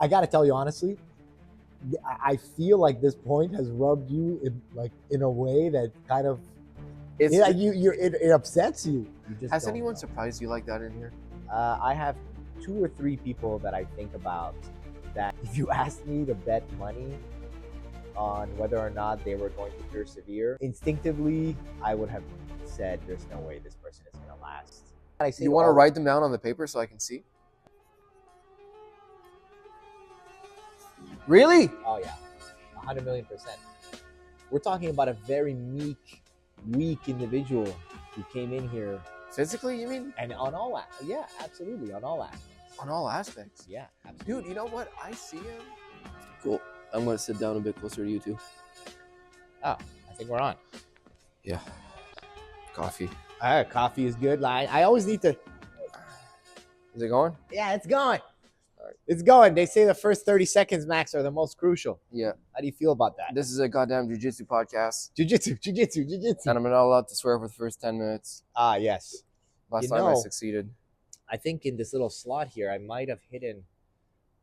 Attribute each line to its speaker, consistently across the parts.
Speaker 1: I got to tell you honestly, I feel like this point has rubbed you in a way that kind of it upsets you. You just
Speaker 2: Has
Speaker 1: don't
Speaker 2: anyone
Speaker 1: know.
Speaker 2: surprised you like that in here?
Speaker 1: I have 2 or 3 people that I think about that if you asked me to bet money on whether or not they were going to persevere, instinctively, I would have said there's no way this person is going to last.
Speaker 2: You want to write them down on the paper so I can see? Really?
Speaker 1: Oh yeah, 100 million%. We're talking about a very weak individual who came in here
Speaker 2: Physically, you mean?
Speaker 1: and on all, yeah, absolutely, on all aspects.
Speaker 2: On all aspects.
Speaker 1: Yeah, absolutely.
Speaker 2: Dude, you know what? I see him. Cool. I'm going to sit down a bit closer to you two.
Speaker 1: Oh, I think we're on.
Speaker 2: Yeah. Coffee.
Speaker 1: Coffee is good. I always need to.
Speaker 2: Is it going?
Speaker 1: Yeah, it's going.
Speaker 2: Right.
Speaker 1: It's going. They say the first 30 seconds, Max, are the most crucial.
Speaker 2: Yeah.
Speaker 1: How do you feel about that?
Speaker 2: This is a goddamn jiu-jitsu podcast.
Speaker 1: Jiu-jitsu.
Speaker 2: And I'm not allowed to swear for the first 10 minutes.
Speaker 1: Ah, yes.
Speaker 2: Last time I succeeded.
Speaker 1: I think in this little slot here, I might have hidden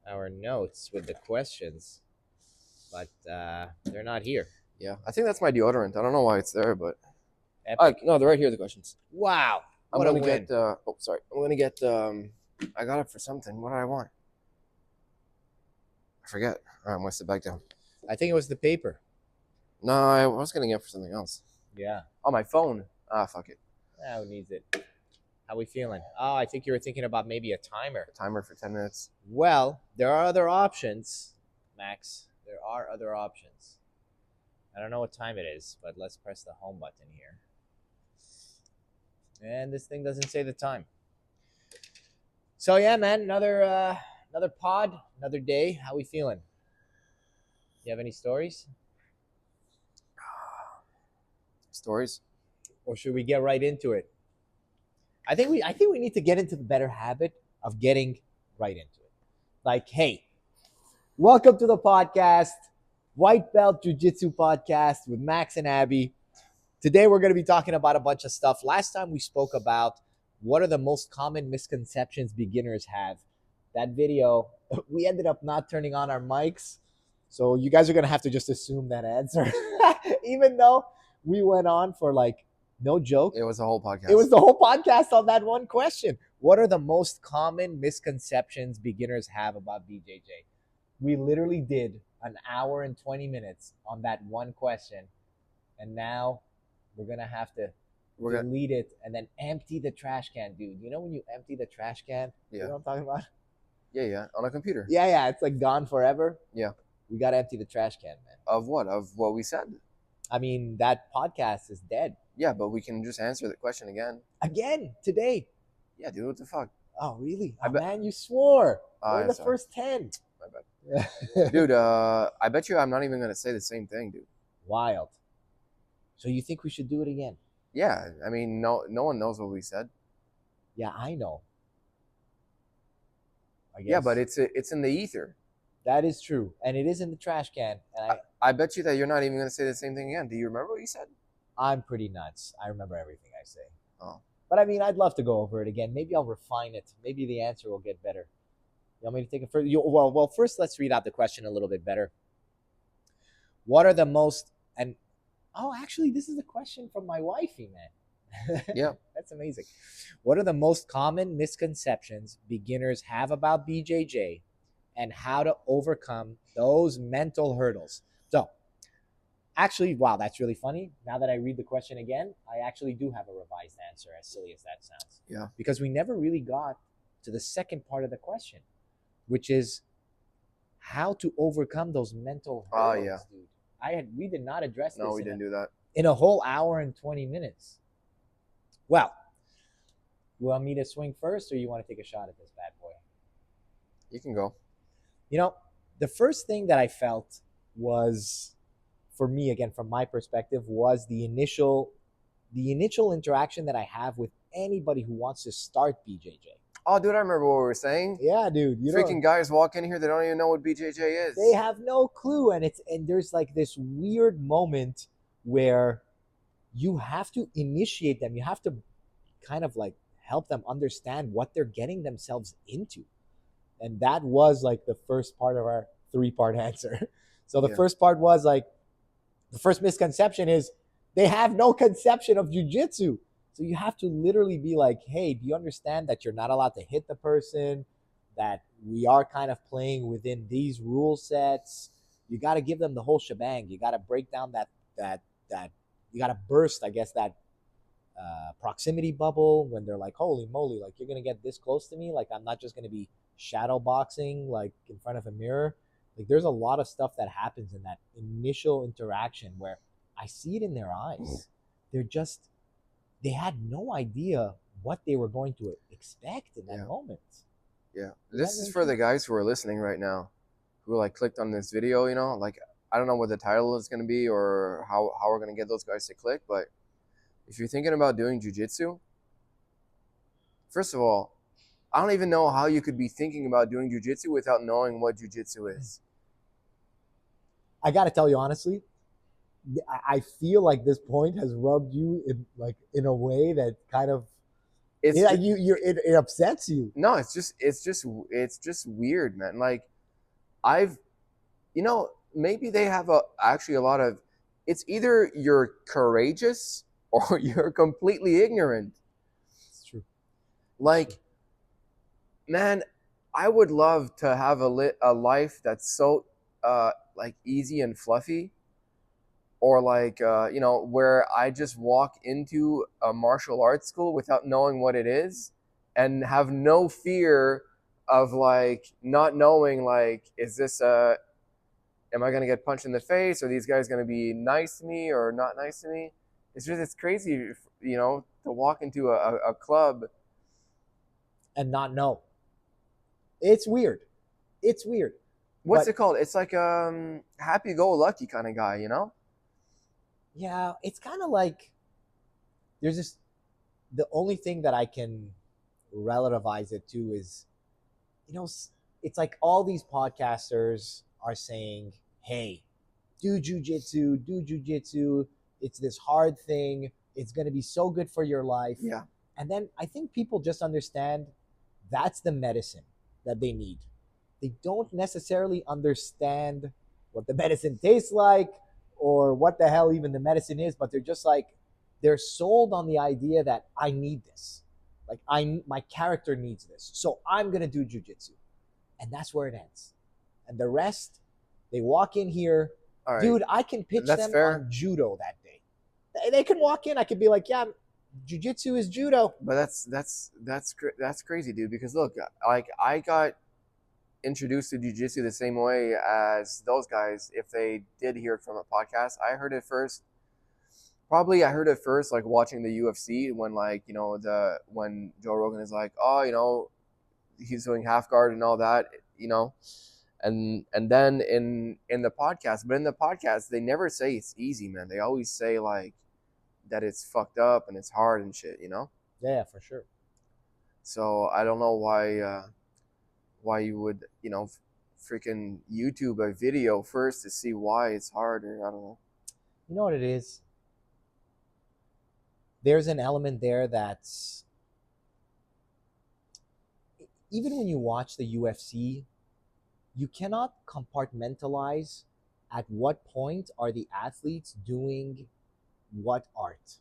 Speaker 1: our notes with the questions, but they're not here.
Speaker 2: Yeah, I think that's my deodorant. I don't know why it's there, but
Speaker 1: Epic.
Speaker 2: no, they're right here. The questions.
Speaker 1: Wow,
Speaker 2: I'm
Speaker 1: what a
Speaker 2: gonna
Speaker 1: win.
Speaker 2: get. I'm gonna get. I got it for something. What did I want? I forget. All right, I'm gonna sit back down.
Speaker 1: I think it was the paper.
Speaker 2: No, I was gonna get for something else.
Speaker 1: Yeah.
Speaker 2: Oh, my phone. Ah, fuck it.
Speaker 1: Who needs it? How we feeling? Oh, I think you were thinking about maybe a timer.
Speaker 2: A timer for 10 minutes.
Speaker 1: Well, there are other options, Max. There are other options. I don't know what time it is, but let's press the home button here. And this thing doesn't say the time. So yeah, man, another pod, another day. How we feeling? You have any stories?
Speaker 2: Stories?
Speaker 1: Or should we get right into it? I think we need to get into the better habit of getting right into it. Like, hey, welcome to the podcast, White Belt Jiu-Jitsu Podcast with Max and Abby. Today we're going to be talking about a bunch of stuff. Last time we spoke about what are the most common misconceptions beginners have. That video, we ended up not turning on our mics, so you guys are going to have to just assume that answer. Even though we went on for like, no joke.
Speaker 2: It was a whole podcast.
Speaker 1: It was the whole podcast on that one question. What are the most common misconceptions beginners have about BJJ? We literally did an hour and 20 minutes on that one question. And now we're going to have to delete it and then empty the trash can, dude. You know when you empty the trash can?
Speaker 2: Yeah.
Speaker 1: You know what I'm talking about?
Speaker 2: Yeah. On a computer.
Speaker 1: Yeah. It's like gone forever.
Speaker 2: Yeah.
Speaker 1: We got to empty the trash can, man.
Speaker 2: Of what? Of what we said?
Speaker 1: I mean, that podcast is dead.
Speaker 2: Yeah, but we can just answer the question again.
Speaker 1: Again, today.
Speaker 2: Yeah, dude, what the fuck?
Speaker 1: Oh, really? Man, you swore. We're in the
Speaker 2: sorry.
Speaker 1: first 10.
Speaker 2: My bad. Dude, I bet you I'm not even going to say the same thing, dude.
Speaker 1: Wild. So you think we should do it again?
Speaker 2: Yeah, I mean, no one knows what we said.
Speaker 1: Yeah, I know. I guess.
Speaker 2: Yeah, but it's in the ether.
Speaker 1: That is true. And it is in the trash can. And
Speaker 2: I bet you that you're not even going to say the same thing again. Do you remember what you said?
Speaker 1: I'm pretty nuts. I remember everything I say.
Speaker 2: Oh.
Speaker 1: But I mean, I'd love to go over it again. Maybe I'll refine it. Maybe the answer will get better. You want me to take it further? Well, first let's read out the question a little bit better. What are the most... actually, this is a question from my wifey, man.
Speaker 2: Yeah.
Speaker 1: That's amazing. What are the most common misconceptions beginners have about BJJ and how to overcome those mental hurdles? So, actually, wow, that's really funny. Now that I read the question again, I actually do have a revised answer, as silly as that sounds.
Speaker 2: Yeah.
Speaker 1: Because we never really got to the second part of the question, which is how to overcome those mental hurdles, dude. We did not address this.
Speaker 2: No, we didn't do that.
Speaker 1: In a whole hour and 20 minutes. Well, you want me to swing first or you want to take a shot at this bad boy?
Speaker 2: You can go.
Speaker 1: You know, the first thing that I felt was, for me, again, from my perspective, was the initial interaction that I have with anybody who wants to start BJJ.
Speaker 2: Oh, dude, I remember what we were saying.
Speaker 1: Yeah, dude.
Speaker 2: Freaking guys walk in here, they don't even know what BJJ is.
Speaker 1: They have no clue. And there's like this weird moment where you have to initiate them. You have to kind of like help them understand what they're getting themselves into. And that was like the first part of our 3-part answer. So the
Speaker 2: Yeah.
Speaker 1: first part was like, the first misconception is they have no conception of jujitsu. So you have to literally be like, hey, do you understand that you're not allowed to hit the person? That we are kind of playing within these rule sets. You got to give them the whole shebang. You got to break down that you got to burst, I guess, that proximity bubble when they're like, holy moly, like you're gonna get this close to me, like I'm not just gonna be shadow boxing like in front of a mirror. Like there's a lot of stuff that happens in that initial interaction where I see it in their eyes. They're just they had no idea what they were going to expect in that
Speaker 2: Yeah.
Speaker 1: moment.
Speaker 2: Yeah.
Speaker 1: Is
Speaker 2: This
Speaker 1: that
Speaker 2: is
Speaker 1: very
Speaker 2: for the
Speaker 1: true?
Speaker 2: guys who are listening right now, who like clicked on this video, you know, like I don't know what the title is gonna be or how we're gonna get those guys to click, but if you're thinking about doing jujitsu, first of all, I don't even know how you could be thinking about doing jujitsu without knowing what jujitsu is.
Speaker 1: I gotta tell you honestly, I feel like this point has rubbed you in like in a way that kind of
Speaker 2: It's
Speaker 1: yeah,
Speaker 2: just,
Speaker 1: it upsets you.
Speaker 2: no, it's just weird, man. Like I've, you know, maybe they have actually a lot of. It's either you're courageous or you're completely ignorant.
Speaker 1: It's true.
Speaker 2: Like, man, I would love to have a life that's so like easy and fluffy, or like you know, where I just walk into a martial arts school without knowing what it is and have no fear of like not knowing like is this am I going to get punched in the face? Are these guys going to be nice to me or not nice to me? It's crazy, you know, to walk into a club.
Speaker 1: And not know. It's weird. It's weird.
Speaker 2: What's
Speaker 1: But
Speaker 2: it called? It's like happy go lucky kind of guy, you know?
Speaker 1: yeah, it's kind of like there's this the only thing that I can relativize it to is, you know, it's like all these podcasters are saying, hey, do jujitsu, do jujitsu. It's this hard thing. It's going to be so good for your life.
Speaker 2: Yeah.
Speaker 1: And then I think people just understand that's the medicine that they need. They don't necessarily understand what the medicine tastes like or what the hell even the medicine is, but they're just like they're sold on the idea that I need this. Like my character needs this. So I'm gonna do jujitsu. And that's where it ends. And the rest, they walk in here.
Speaker 2: All right.
Speaker 1: Dude, I can pitch
Speaker 2: That's
Speaker 1: them
Speaker 2: fair.
Speaker 1: on judo that day. They can walk in, I could be like, yeah, jujitsu is judo.
Speaker 2: But that's crazy, dude, because look, like I got introduced to jiu-jitsu the same way as those guys if they did hear it from a podcast. I heard it first like watching the UFC when like, you know, when Joe Rogan is like, "Oh, you know, he's doing half guard and all that," you know. And then in the podcast, but in the podcast they never say it's easy, man. They always say like that it's fucked up and it's hard and shit, you know?
Speaker 1: Yeah, for sure.
Speaker 2: So I don't know why you would, you know, freaking YouTube a video first to see why it's harder. I don't know.
Speaker 1: You know what it is? There's an element there that's even when you watch the UFC, you cannot compartmentalize at what point are the athletes doing what art.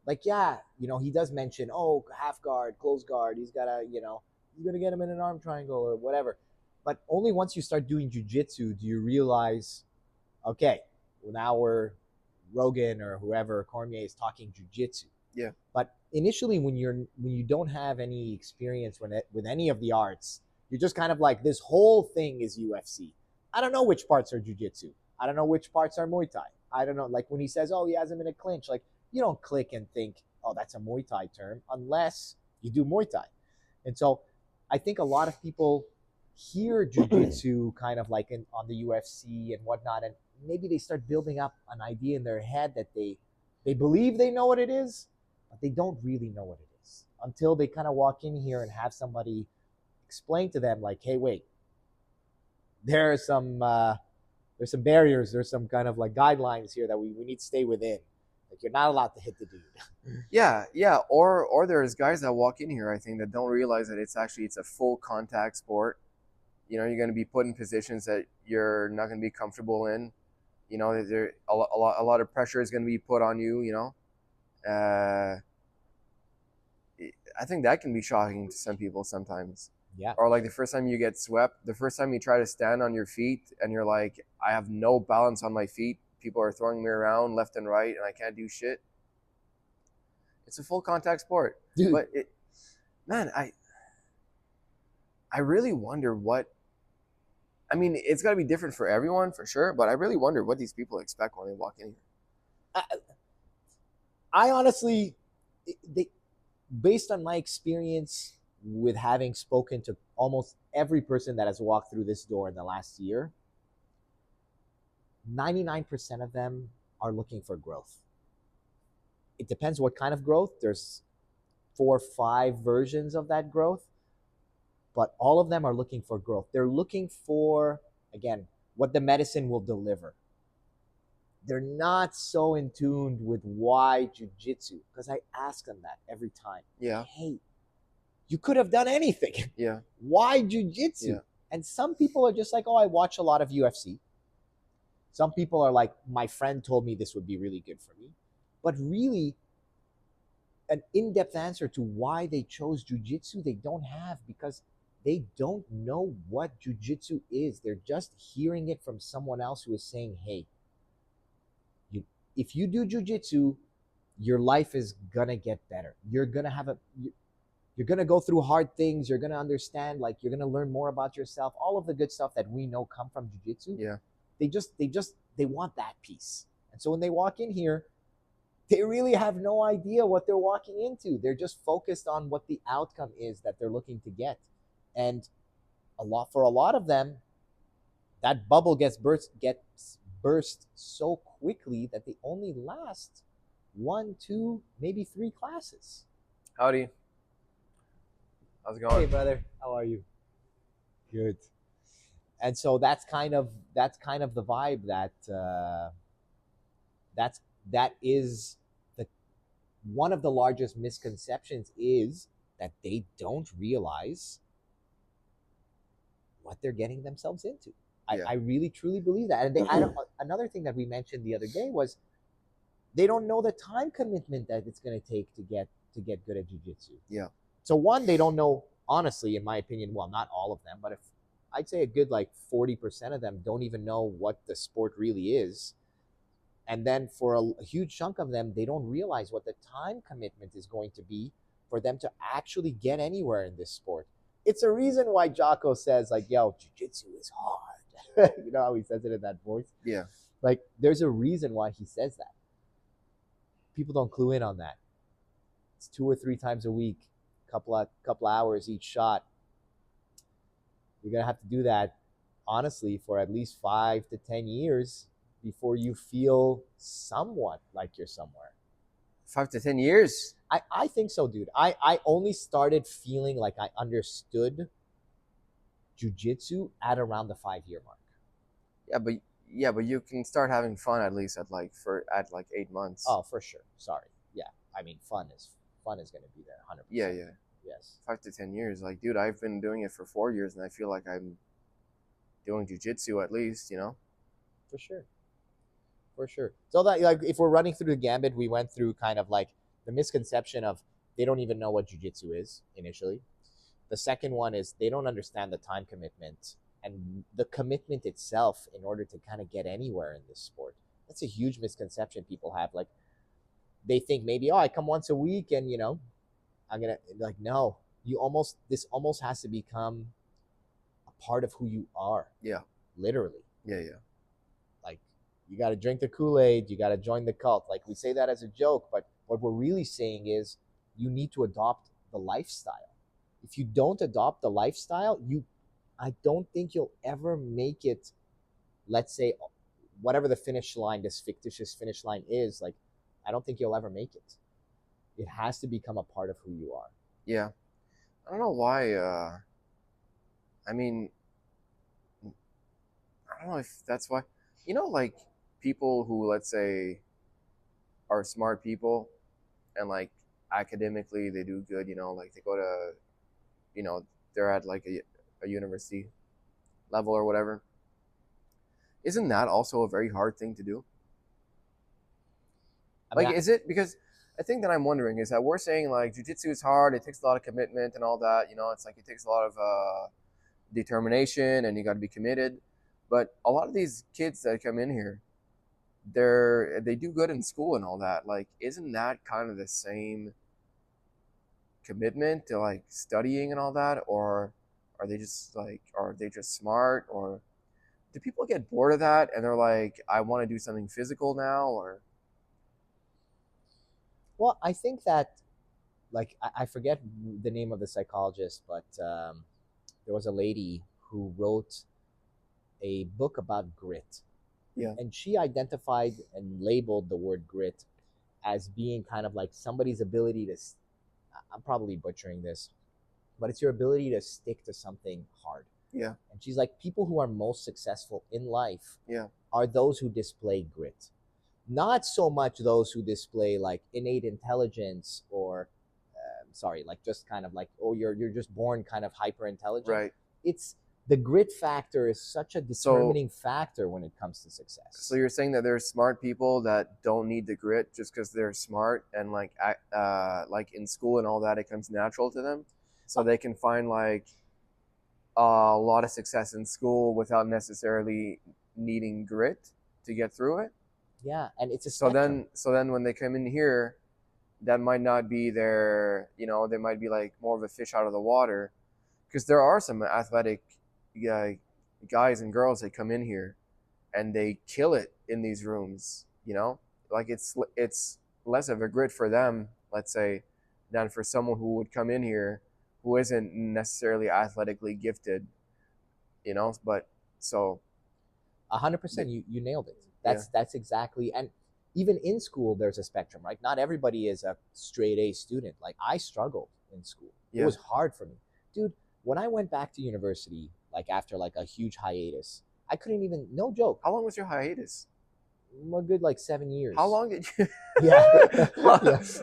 Speaker 1: Like, yeah, you know, he does mention, oh, half guard, close guard, he's gotta, you know, he's gonna get him in an arm triangle or whatever. But only once you start doing jujitsu do you realize, okay, well, now we're Rogan or whoever Cormier is talking jujitsu.
Speaker 2: Yeah.
Speaker 1: But initially, when you don't have any experience with any of the arts, you're just kind of like this whole thing is UFC. I don't know which parts are jujitsu. I don't know which parts are Muay Thai. I don't know. Like when he says, "Oh, he has him in a clinch," like you don't click and think, "Oh, that's a Muay Thai term," unless you do Muay Thai. And so, I think a lot of people hear jujitsu kind of like on the UFC and whatnot, and maybe they start building up an idea in their head that they believe they know what it is, but they don't really know what it is until they kind of walk in here and have somebody explain to them like, hey, wait, there's some barriers, there's some kind of like guidelines here that we need to stay within. Like you're not allowed to hit the dude.
Speaker 2: Yeah, yeah. Or there's guys that walk in here, I think, that don't realize that it's a full contact sport. you're going to be put in positions that you're not going to be comfortable in. There a lot of pressure is going to be put on you. I think that can be shocking to some people sometimes.
Speaker 1: Yeah.
Speaker 2: Or like the first time you get swept, the first time you try to stand on your feet and you're like, I have no balance on my feet. People are throwing me around left and right and I can't do shit. It's a full contact sport.
Speaker 1: Dude.
Speaker 2: But man, I really wonder it's got to be different for everyone for sure, but I really wonder what these people expect when they walk in here.
Speaker 1: I honestly, based on my experience with having spoken to almost every person that has walked through this door in the last year, 99% of them are looking for growth. It depends what kind of growth. There's 4 or 5 versions of that growth, but all of them are looking for growth. They're looking for, again, what the medicine will deliver. They're not so in tune with why jiu-jitsu, because I ask them that every time.
Speaker 2: Yeah.
Speaker 1: Hey, you could have done anything.
Speaker 2: Yeah.
Speaker 1: Why jiu-jitsu?
Speaker 2: Yeah.
Speaker 1: And some people are just like, oh, I watch a lot of UFC. Some people are like, my friend told me this would be really good for me. But really, an in-depth answer to why they chose jiu-jitsu, they don't have, because they don't know what jiu-jitsu is. They're just hearing it from someone else who is saying, hey, if you do jiu-jitsu, your life is gonna get better. You're gonna go through hard things. You're gonna understand, like, you're gonna learn more about yourself. All of the good stuff that we know come from jiu-jitsu.
Speaker 2: Yeah.
Speaker 1: They want that piece. And so when they walk in here, they really have no idea what they're walking into. They're just focused on what the outcome is that they're looking to get. And for a lot of them, that bubble gets burst so quickly that they only last 1, 2, maybe 3 classes.
Speaker 2: Howdy. How's it going?
Speaker 1: Hey, brother. How are you? Good. And so that's kind of the vibe that is one of the largest misconceptions, is that they don't realize what they're getting themselves into.
Speaker 2: Yeah.
Speaker 1: I really truly believe that. And another thing that we mentioned the other day was they don't know the time commitment that it's going to take to get good at jiu-jitsu.
Speaker 2: Yeah.
Speaker 1: So one, they don't know, honestly, in my opinion, well, not all of them, but if I'd say a good 40% of them don't even know what the sport really is. And then for a huge chunk of them, they don't realize what the time commitment is going to be for them to actually get anywhere in this sport. It's a reason why Jocko says, like, yo, jiu-jitsu is hard. You know how he says it in that voice?
Speaker 2: Yeah.
Speaker 1: Like, there's a reason why he says that. People don't clue in on that. It's 2 or 3 times a week, couple hours each shot. You're going to have to do that, honestly, for at least 5 to 10 years before you feel somewhat like you're somewhere.
Speaker 2: 5 to 10 years?
Speaker 1: I think so, dude. I only started feeling like I understood jiu-jitsu at around the 5-year mark.
Speaker 2: Yeah, but you can start having fun at least at 8 months.
Speaker 1: Oh, for sure. Sorry. Yeah. I mean, fun is going to be there 100%.
Speaker 2: Yeah.
Speaker 1: Yes.
Speaker 2: 5 to 10 years. Like, dude, I've been doing it for 4 years and I feel like I'm doing jiu-jitsu at least,
Speaker 1: For sure. So that, like, if we're running through the gambit, we went through kind of like the misconception of they don't even know what jiu-jitsu is initially. The second one is they don't understand the time commitment and the commitment itself in order to kind of get anywhere in this sport. That's a huge misconception people have. Like, they think maybe, I come once a week and, I'm going to, like, no, this almost has to become a part of who you are.
Speaker 2: Yeah.
Speaker 1: Literally.
Speaker 2: Yeah.
Speaker 1: Like, you got to drink the Kool-Aid, you got to join the cult. Like, we say that as a joke, but what we're really saying is you need to adopt the lifestyle. If you don't adopt the lifestyle, I don't think you'll ever make it. Let's say, whatever the finish line, this fictitious finish line is, like, I don't think you'll ever make it. It has to become a part of who you are.
Speaker 2: Yeah. I don't know why. I mean, I don't know if that's why. Like, people who, let's say, are smart people and, like, academically they do good, like they go to, they're at, like, a university level or whatever. Isn't that also a very hard thing to do?
Speaker 1: I mean,
Speaker 2: Like, is it? Because I think that I'm wondering is that we're saying like jiu-jitsu is hard, it takes a lot of commitment and all that, you know, it's like it takes a lot of determination and you got to be committed. But a lot of these kids that come in here, they do good in school and all that. Like, isn't that kind of the same commitment to like studying and all that, or are they just like, are they just smart, or do people get bored of that and they're like, I want to do something physical now, or
Speaker 1: well, I think that, like, I forget the name of the psychologist, but there was a lady who wrote a book about grit.
Speaker 2: yeah,
Speaker 1: And she identified and labeled the word grit as being kind of like somebody's ability to, I'm probably butchering this, but it's your ability to stick to something hard.
Speaker 2: yeah,
Speaker 1: And she's like, people who are most successful in life
Speaker 2: yeah,
Speaker 1: are those who display grit. Not so much those who display like innate intelligence or, sorry, like just kind of like, oh, you're just born kind of hyper intelligent.
Speaker 2: right.
Speaker 1: It's the grit factor is such a determining factor when it comes to success.
Speaker 2: So you're saying that there's smart people that don't need the grit just because they're smart and like in school and all that, it comes natural to them, so they can find like a lot of success in school without necessarily needing grit to get through it.
Speaker 1: Yeah, and it's a
Speaker 2: So
Speaker 1: spectrum.
Speaker 2: then when they come in here, that might not be their, you know, they might be like more of a fish out of the water, because there are some athletic guys and girls that come in here and they kill it in these rooms, you know, like it's less of a grit for them, let's say, than for someone who would come in here who isn't necessarily athletically gifted, you know. But so
Speaker 1: 100%, you nailed it.
Speaker 2: Yeah.
Speaker 1: That's exactly. And even in school there's a spectrum, right? Not everybody is a straight A student. Like, I struggled in school. It
Speaker 2: Yeah.
Speaker 1: was hard for me, dude. When I went back to university, like after like a huge hiatus, I couldn't even, no joke,
Speaker 2: How long was your hiatus?
Speaker 1: a good like 7 years.
Speaker 2: How long did you?
Speaker 1: Yeah. Yeah.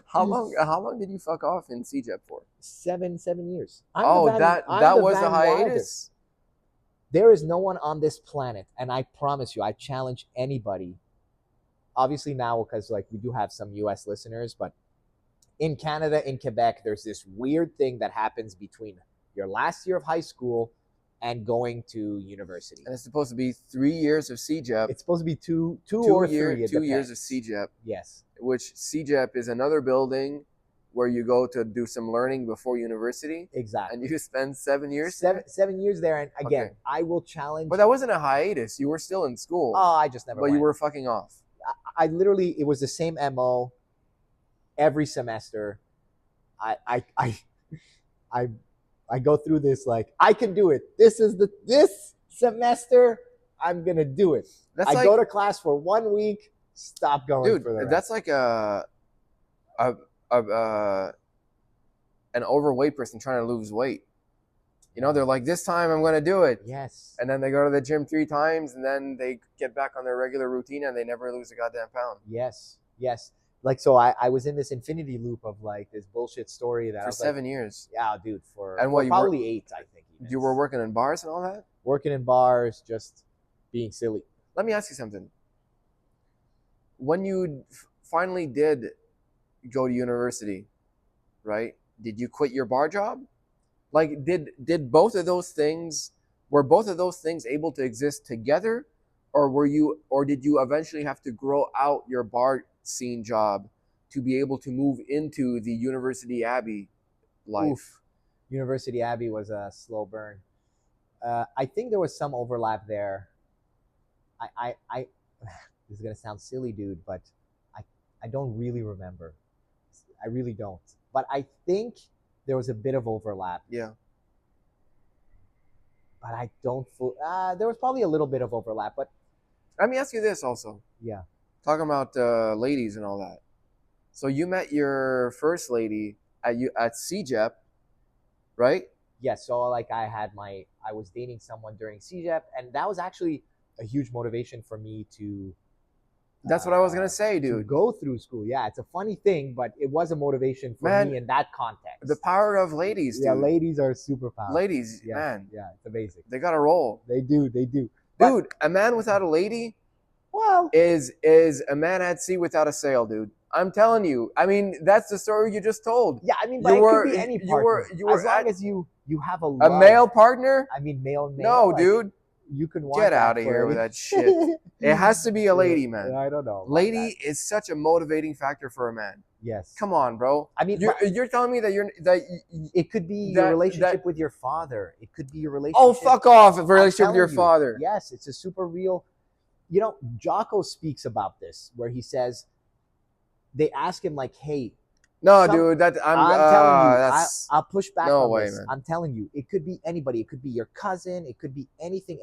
Speaker 2: How long did you fuck off in CJEP for?
Speaker 1: 7 years.
Speaker 2: That was the hiatus.
Speaker 1: There is no one on this planet, and I promise you, I challenge anybody. Obviously now, because like we do have some US listeners, but in Canada, in Quebec, there's this weird thing that happens between your last year of high school and going to university.
Speaker 2: And it's supposed to be 3 years of CJEP.
Speaker 1: It's supposed to be two or three.
Speaker 2: 2 years of CJEP.
Speaker 1: Yes.
Speaker 2: Which CJEP is another building where you go to do some learning before university.
Speaker 1: Exactly.
Speaker 2: And you spend 7 years.
Speaker 1: 7 years there, and again,
Speaker 2: Okay.
Speaker 1: I will challenge.
Speaker 2: But that wasn't a hiatus. You were still in school.
Speaker 1: Oh, I just never.
Speaker 2: But
Speaker 1: went.
Speaker 2: you were fucking off.
Speaker 1: I literally, it was the same MO every semester. I go through this like, I can do it. This semester I'm gonna do it.
Speaker 2: That's
Speaker 1: I go to class for 1 week, stop going.
Speaker 2: Dude,
Speaker 1: for the rest.
Speaker 2: That's like an overweight person trying to lose weight. You know, they're like, this time I'm going to do it.
Speaker 1: Yes.
Speaker 2: And then they go to the gym 3 times and then they get back on their regular routine and they never lose a goddamn pound.
Speaker 1: Yes. Like, so I was in this infinity loop of like this bullshit story that
Speaker 2: for 7 years.
Speaker 1: Yeah, dude, for
Speaker 2: what,
Speaker 1: probably 8, I think. Even.
Speaker 2: You were working in bars and all that?
Speaker 1: Working in bars, just being silly.
Speaker 2: Let me ask you something. When you finally did go to university, right? Did you quit your bar job? Like, did both of those things, were both of those things able to exist together, or did you eventually have to grow out your bar scene job to be able to move into the University Abbey life?
Speaker 1: Oof. University Abbey was a slow burn. I think there was some overlap there. I this is gonna sound silly, dude, but I don't really remember. I really don't. But I think there was a bit of overlap.
Speaker 2: Yeah.
Speaker 1: But I don't. There was probably a little bit of overlap, but
Speaker 2: let me ask you this also.
Speaker 1: Yeah.
Speaker 2: Talking about ladies and all that. So you met your first lady at CJEP, right?
Speaker 1: Yeah. So like I was dating someone during CJEP, and that was actually a huge motivation for me to
Speaker 2: That's what I was gonna say,
Speaker 1: to
Speaker 2: dude.
Speaker 1: go through school. Yeah, it's a funny thing, but it was a motivation for
Speaker 2: Man,
Speaker 1: me in that context.
Speaker 2: The power of ladies, dude.
Speaker 1: Yeah, ladies are super powerful.
Speaker 2: Ladies,
Speaker 1: Yeah,
Speaker 2: man,
Speaker 1: yeah, it's amazing.
Speaker 2: they gotta roll.
Speaker 1: They do. But,
Speaker 2: Dude, a man without a lady
Speaker 1: well,
Speaker 2: is a man at sea without a sail, dude. I'm telling you. I mean, that's the story you just told.
Speaker 1: yeah, I mean, but it could be any partner. As long as you have a love.
Speaker 2: male partner.
Speaker 1: I mean, male.
Speaker 2: No,
Speaker 1: like,
Speaker 2: dude.
Speaker 1: You can want
Speaker 2: Get
Speaker 1: that
Speaker 2: out of
Speaker 1: for
Speaker 2: here
Speaker 1: any-
Speaker 2: with that shit. It has to be a lady, man.
Speaker 1: I don't know.
Speaker 2: Lady is such a motivating factor for a man.
Speaker 1: Yes.
Speaker 2: Come on, bro.
Speaker 1: I mean,
Speaker 2: you're telling me that
Speaker 1: it could be your relationship with your father. It could be your relationship.
Speaker 2: Oh, fuck off! A relationship with your father.
Speaker 1: Yes, it's a super real. You know, Jocko speaks about this where he says they ask him like, "Hey."
Speaker 2: No, dude, that I'm
Speaker 1: telling you,
Speaker 2: that's
Speaker 1: I'll push back
Speaker 2: no
Speaker 1: on
Speaker 2: way,
Speaker 1: this.
Speaker 2: man.
Speaker 1: I'm telling you, it could be anybody. It could be your cousin. It could be anything.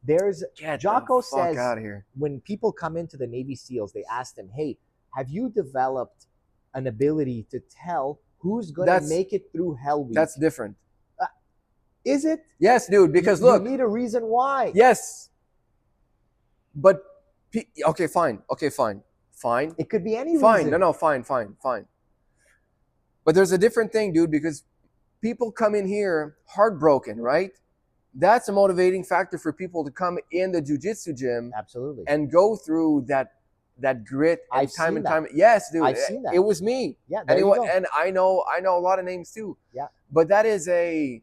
Speaker 1: There's Jocko says
Speaker 2: out of here.
Speaker 1: When people come into the Navy SEALs, they ask them, "Hey, have you developed an ability to tell who's going to make it through Hell Week?"
Speaker 2: That's different.
Speaker 1: Is it?
Speaker 2: Yes, dude. Because look,
Speaker 1: you need a reason why.
Speaker 2: Yes, but okay, fine.
Speaker 1: It could be any
Speaker 2: reason.
Speaker 1: reason.
Speaker 2: No, fine. But there's a different thing, dude, because people come in here heartbroken, right? That's a motivating factor for people to come in the jiu-jitsu gym.
Speaker 1: Absolutely.
Speaker 2: And go through that grit and time. Yes, dude.
Speaker 1: I've seen that.
Speaker 2: It was me.
Speaker 1: Yeah, there you go.
Speaker 2: And I know a lot of names too.
Speaker 1: Yeah.
Speaker 2: But that's a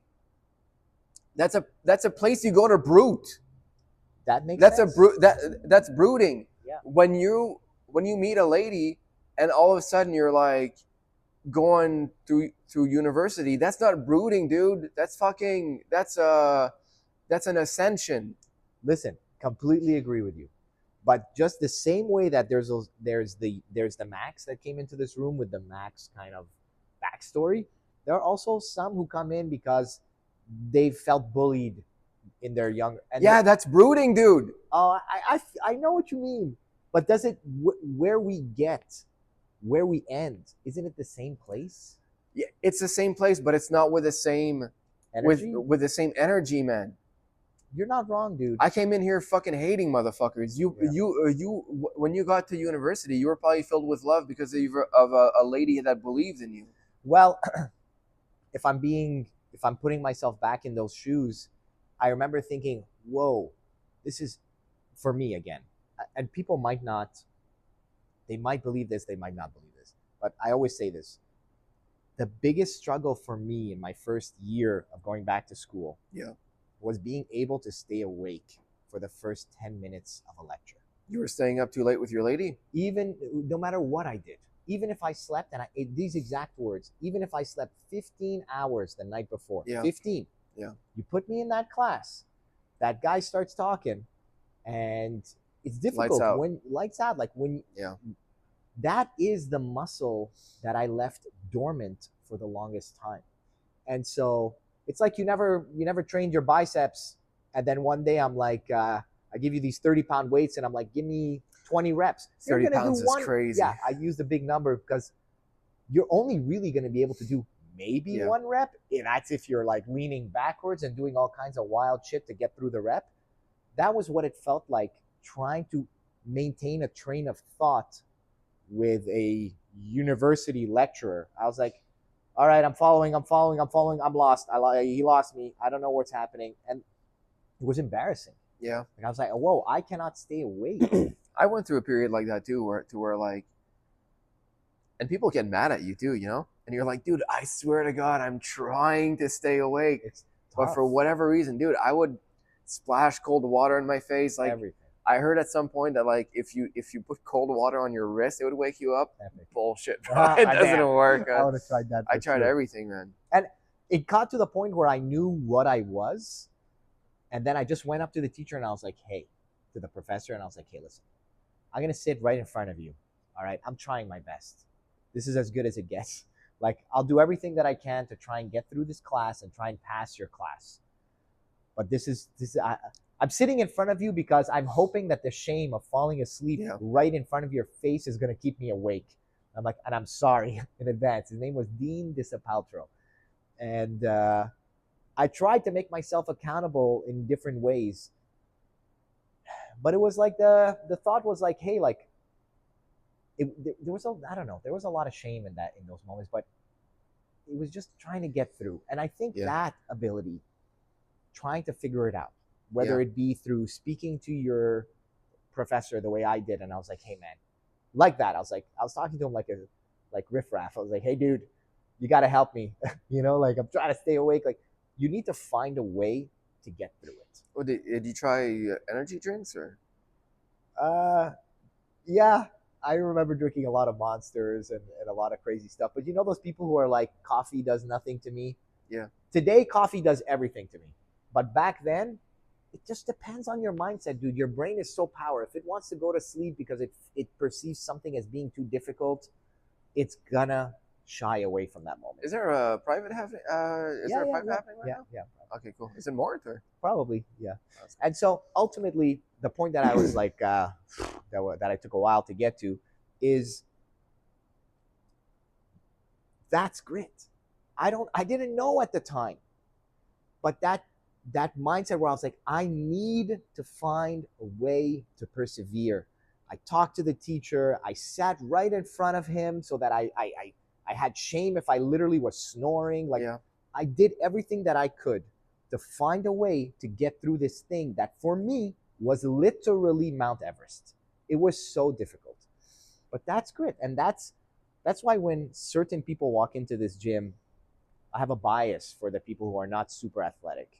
Speaker 2: place you go to brute.
Speaker 1: That makes
Speaker 2: that's
Speaker 1: sense.
Speaker 2: That's brooding.
Speaker 1: Yeah.
Speaker 2: When you meet a lady and all of a sudden you're like going through university, that's not brooding, dude. That's an ascension.
Speaker 1: Listen, completely agree with you. But just the same way that there's the Max that came into this room with the Max kind of backstory, there are also some who come in because they felt bullied in their younger.
Speaker 2: That's brooding, dude.
Speaker 1: Oh, I know what you mean, but does it where we end? Isn't it the same place?
Speaker 2: Yeah, it's the same place, but it's not with the same
Speaker 1: energy?
Speaker 2: with the same energy, man.
Speaker 1: You're not wrong, dude.
Speaker 2: I came in here fucking hating motherfuckers. You when you got to university, you were probably filled with love because of a lady that believed in you.
Speaker 1: Well, if I'm putting myself back in those shoes, I remember thinking, whoa, this is for me again. And people might believe this, they might not believe this. But I always say this. The biggest struggle for me in my first year of going back to school was being able to stay awake for the first 10 minutes of a lecture.
Speaker 2: You were staying up too late with your lady?
Speaker 1: Even no matter what I did. Even if I slept, these exact words, even if I slept 15 hours the night before, 15.
Speaker 2: Yeah.
Speaker 1: You put me in that class, that guy starts talking, and it's difficult when lights out. Like that is the muscle that I left dormant for the longest time. And so it's like you never trained your biceps, and then one day I'm like, I give you these 30-pound weights, and I'm like, give me 20 reps.
Speaker 2: 30 pounds is crazy.
Speaker 1: Yeah, I use the big number because you're only really going to be able to do maybe one rep. And that's if you're like leaning backwards and doing all kinds of wild shit to get through the rep. That was what it felt like trying to maintain a train of thought with a university lecturer. I was like, all right, I'm following. I'm lost. He lost me. I don't know what's happening. And it was embarrassing.
Speaker 2: Yeah.
Speaker 1: And I was like, whoa, I cannot stay awake.
Speaker 2: I went through a period like that too, where like, and people get mad at you too, you know? And you're like, dude, I swear to God, I'm trying to stay awake.
Speaker 1: It's
Speaker 2: but for whatever reason, dude, I would splash cold water in my face. Like
Speaker 1: everything.
Speaker 2: I heard at some point that like if you put cold water on your wrist, it would wake you up.
Speaker 1: Epic.
Speaker 2: Bullshit, bro. It doesn't work.
Speaker 1: I would have tried that.
Speaker 2: I tried everything, man.
Speaker 1: And it got to the point where I knew what I was. And then I just went up to the teacher and I was like, hey, to the professor, and I was like, hey, listen, I'm going to sit right in front of you. All right. I'm trying my best. This is as good as it gets. Like, I'll do everything that I can to try and get through this class and try and pass your class. But I'm sitting in front of you because I'm hoping that the shame of falling asleep right in front of your face is going to keep me awake. I'm like, and I'm sorry in advance. His name was Dean Disapaltro. And I tried to make myself accountable in different ways. But it was like the thought was like, hey, like, there was a, I don't know, there was a lot of shame in those moments, but it was just trying to get through. And I think
Speaker 2: Yeah.
Speaker 1: that ability, trying to figure it out, whether
Speaker 2: Yeah.
Speaker 1: it be through speaking to your professor the way I did, and I was like, hey man, like that. I was talking to him like riffraff. I was like, hey dude, you got to help me. Like I'm trying to stay awake. Like you need to find a way to get through it.
Speaker 2: Well, did you try energy drinks or?
Speaker 1: Uh, yeah, I remember drinking a lot of monsters and a lot of crazy stuff. But those people who are like, coffee does nothing to me.
Speaker 2: Yeah.
Speaker 1: Today, coffee does everything to me. But back then, it just depends on your mindset, dude. Your brain is so powerful. If it wants to go to sleep because it perceives something as being too difficult, it's gonna shy away from that moment.
Speaker 2: Is there a private happening? Is there a private happening right now?
Speaker 1: Yeah.
Speaker 2: Okay, cool. Is it more or?
Speaker 1: Probably, yeah. And so ultimately, the point that I was like, that I took a while to get to, is that's grit. I didn't know at the time, but that mindset where I was like, I need to find a way to persevere. I talked to the teacher. I sat right in front of him so that I had shame if I literally was snoring. Like
Speaker 2: Yeah.
Speaker 1: I did everything that I could to find a way to get through this thing that for me was literally Mount Everest. It was so difficult. But that's grit. And that's why when certain people walk into this gym, I have a bias for the people who are not super athletic.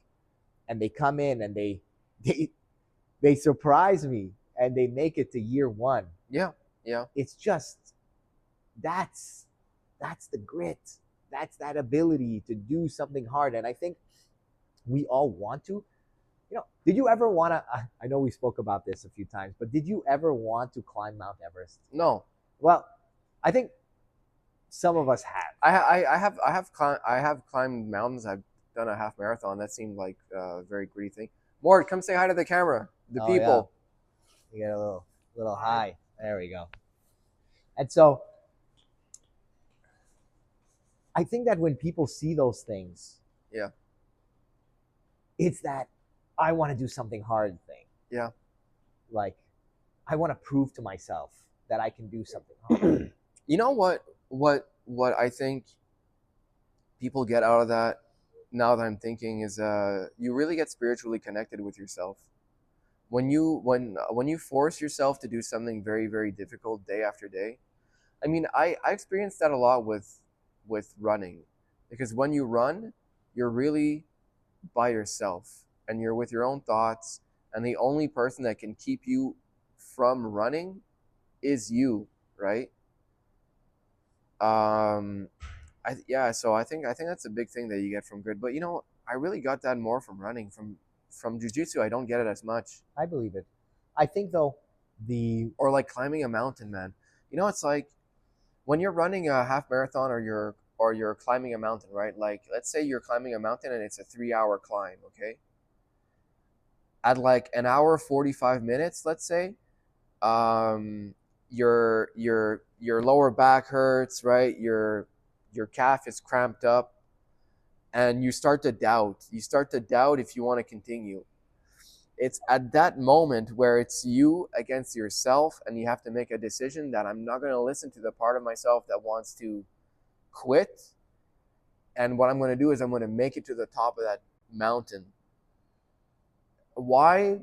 Speaker 1: And they come in and they surprise me and they make it to year one.
Speaker 2: Yeah. Yeah.
Speaker 1: It's just that's the grit. That's that ability to do something hard. And I think we all want to. Did you ever want to? I know we spoke about this a few times, but did you ever want to climb Mount Everest?
Speaker 2: No.
Speaker 1: Well, I think some of us have.
Speaker 2: I have climbed mountains. I've done a half marathon. That seemed like a very gritty thing. Mort, come say hi to the camera. The people.
Speaker 1: Yeah. You get a little high. There we go. And so I think that when people see those things,
Speaker 2: yeah,
Speaker 1: it's that I want to do something hard thing.
Speaker 2: Yeah.
Speaker 1: Like I want to prove to myself that I can do something hard.
Speaker 2: You know what I think people get out of that, now that I'm thinking, is you really get spiritually connected with yourself. When you force yourself to do something very, very difficult day after day. I mean, I experienced that a lot with running, because when you run, you're really by yourself and you're with your own thoughts, and the only person that can keep you from running is you, right? So I think that's a big thing that you get from grit. But I really got that more from running. From jiu-jitsu, I don't get it as much.
Speaker 1: I believe it. I think though
Speaker 2: or like climbing a mountain, man. It's like when you're running a half marathon or you're climbing a mountain, right? Like let's say you're climbing a mountain and it's a 3-hour climb, okay? At like an hour 45 minutes, let's say, your lower back hurts, right? Your calf is cramped up, and you start to doubt if you want to continue. It's at that moment where it's you against yourself, and you have to make a decision that I'm not going to listen to the part of myself that wants to quit, and what I'm going to do is I'm going to make it to the top of that mountain. Why?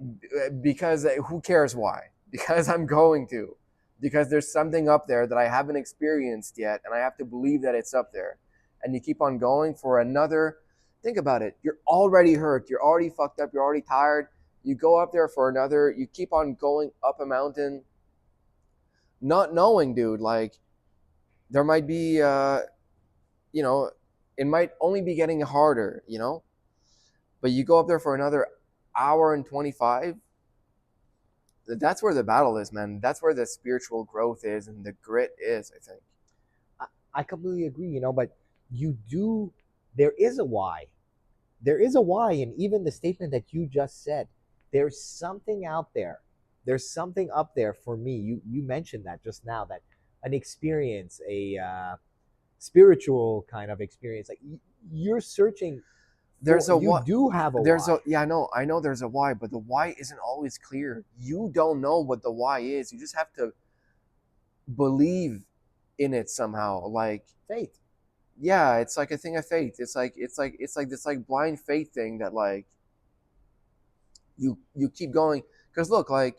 Speaker 2: Because who cares why? Because I'm going to. Because there's something up there that I haven't experienced yet, and I have to believe that it's up there. And you keep on going for another. Think about it. You're already hurt. You're already fucked up. You're already tired. You go up there for another. You keep on going up a mountain, not knowing, dude, like there might be, it might only be getting harder, but you go up there for another hour and 25. That's where the battle is, man. That's where the spiritual growth is and the grit is, I think.
Speaker 1: I completely agree, but there is a why. There is a why, and even the statement that you just said, there's something out there. There's something up there for me. You mentioned that just now, that an experience, a spiritual kind of experience. Like you're searching. You do have a why.
Speaker 2: I know there's a why, but the why isn't always clear. You don't know what the why is. You just have to believe in it somehow. Like,
Speaker 1: Faith.
Speaker 2: yeah, it's like a thing of faith. It's like this like blind faith thing that like you keep going. Because look, like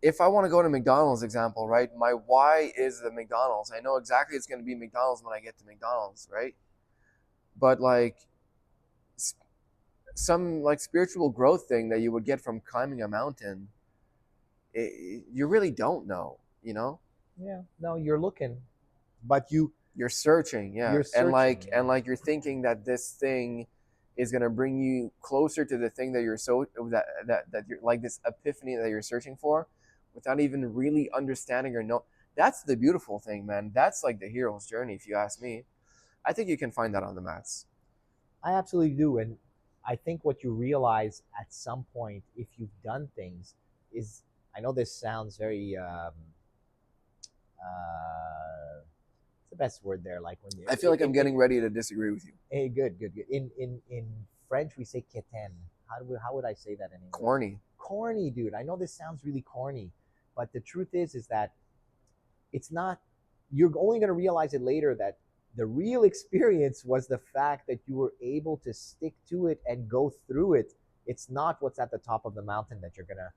Speaker 2: if I want to go to McDonald's, example, right? My why is the McDonald's. I know exactly it's going to be McDonald's when I get to McDonald's, right? But like some like spiritual growth thing that you would get from climbing a mountain, you really don't know, you know?
Speaker 1: Yeah. No, you're looking, but
Speaker 2: You're searching, yeah.
Speaker 1: you're searching.
Speaker 2: And like you're thinking that this thing is going to bring you closer to the thing that you're so that you're like this epiphany that you're searching for without even really understanding or know. That's the beautiful thing, man. That's like the hero's journey, if you ask me. I think you can find that on the mats.
Speaker 1: I absolutely do, and I think what you realize at some point, if you've done things, is I know this sounds very what's the best word there? Like when you
Speaker 2: I feel like I'm getting ready to disagree with you.
Speaker 1: hey, good, good, good. In French, we say "quétaine." How would I say that in English?
Speaker 2: Corny.
Speaker 1: Corny, dude. I know this sounds really corny, but the truth is that it's not. You're only going to realize it later that the real experience was the fact that you were able to stick to it and go through it. It's not what's at the top of the mountain that you're going to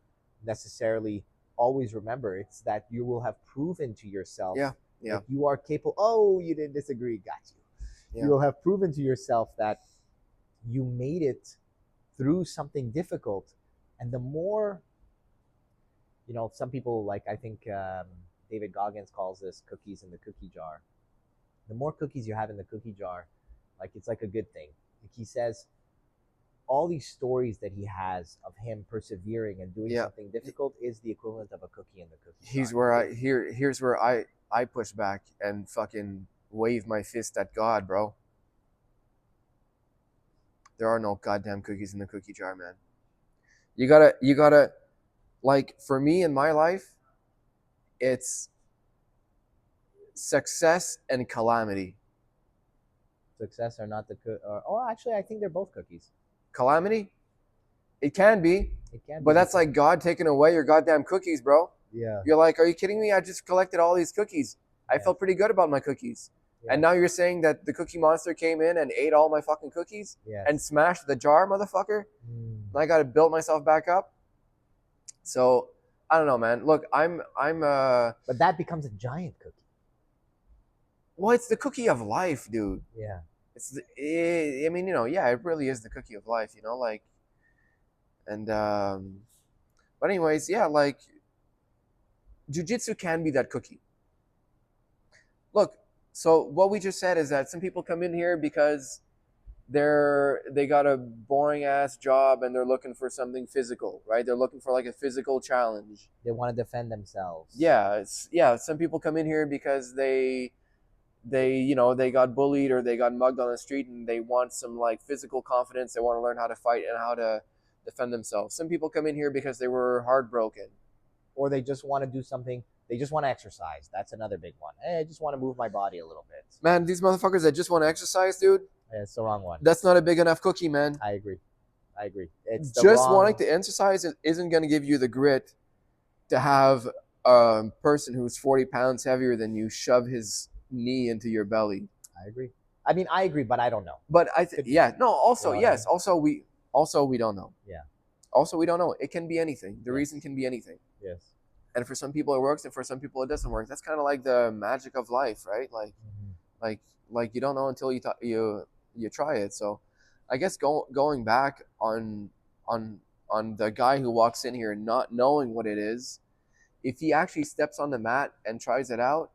Speaker 1: necessarily always remember. It's that you will have proven to yourself
Speaker 2: Yeah, yeah,
Speaker 1: that you are capable. Oh, you didn't disagree. Got you.
Speaker 2: yeah.
Speaker 1: You will have proven to yourself that you made it through something difficult. And the more, some people, like I think David Goggins calls this cookies in the cookie jar. The more cookies you have in the cookie jar, like it's like a good thing. Like he says, all these stories that he has of him persevering and doing
Speaker 2: Yeah.
Speaker 1: something difficult is the equivalent of a cookie in the cookie jar.
Speaker 2: Here's where I push back and fucking wave my fist at God, bro. There are no goddamn cookies in the cookie jar, man. You gotta like for me in my life, it's success and calamity.
Speaker 1: Success or not the oh, actually, I think they're both cookies.
Speaker 2: Calamity, it can be,
Speaker 1: It can be,
Speaker 2: but that's like God taking away your goddamn cookies, bro.
Speaker 1: yeah.
Speaker 2: You're like, are you kidding me? I just collected all these cookies. I
Speaker 1: Yeah.
Speaker 2: felt pretty good about my cookies.
Speaker 1: Yeah.
Speaker 2: And now you're saying that the cookie monster came in and ate all my fucking cookies
Speaker 1: Yes.
Speaker 2: and smashed the jar, motherfucker.
Speaker 1: Mm.
Speaker 2: And I got to build myself back up. So I don't know, man. Look,
Speaker 1: But that becomes a giant cookie.
Speaker 2: well, it's the cookie of life, dude.
Speaker 1: Yeah.
Speaker 2: I mean, yeah, it really is the cookie of life, like, and but anyways, yeah, like, jiu-jitsu can be that cookie. Look, so what we just said is that some people come in here because they got a boring ass job and they're looking for something physical, right? They're looking for like a physical challenge.
Speaker 1: They want to defend themselves.
Speaker 2: Yeah. Some people come in here because they got bullied or they got mugged on the street and they want some like physical confidence. They want to learn how to fight and how to defend themselves. Some people come in here because they were heartbroken.
Speaker 1: Or they just want to do something. They just want to exercise. That's another big one. Hey, I just want to move my body a little bit.
Speaker 2: Man, these motherfuckers that just want to exercise, dude.
Speaker 1: Yeah, it's the wrong one.
Speaker 2: That's not a big enough cookie, man.
Speaker 1: I agree. It's
Speaker 2: just wanting to exercise isn't going to give you the grit to have a person who's 40 pounds heavier than you shove his knee into your belly.
Speaker 1: I agree. I mean, I agree, but I don't know.
Speaker 2: But yeah, no. Also, yes.
Speaker 1: I mean?
Speaker 2: Also we don't know.
Speaker 1: Yeah.
Speaker 2: Also, we don't know. It can be anything. The reason can be anything.
Speaker 1: Yes.
Speaker 2: And for some people it works, and for some people it doesn't work. That's kind of like the magic of life, right? Like, like you don't know until you try it. So, I guess going back on the guy who walks in here not knowing what it is, if he actually steps on the mat and tries it out,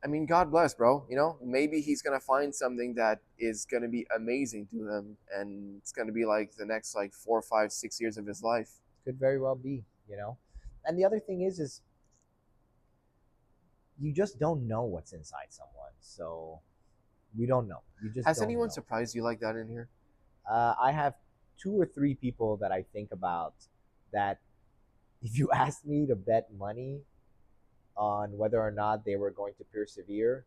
Speaker 2: I mean, God bless, bro. Maybe he's gonna find something that is gonna be amazing to him, and it's gonna be like the next like 4, 5, 6 years of his life.
Speaker 1: Could very well be. And the other thing is you just don't know what's inside someone. So we don't know. You just
Speaker 2: Has
Speaker 1: don't
Speaker 2: anyone
Speaker 1: know.
Speaker 2: surprised you like that in here?
Speaker 1: I have 2 or 3 people that I think about that if you asked me to bet money on whether or not they were going to persevere,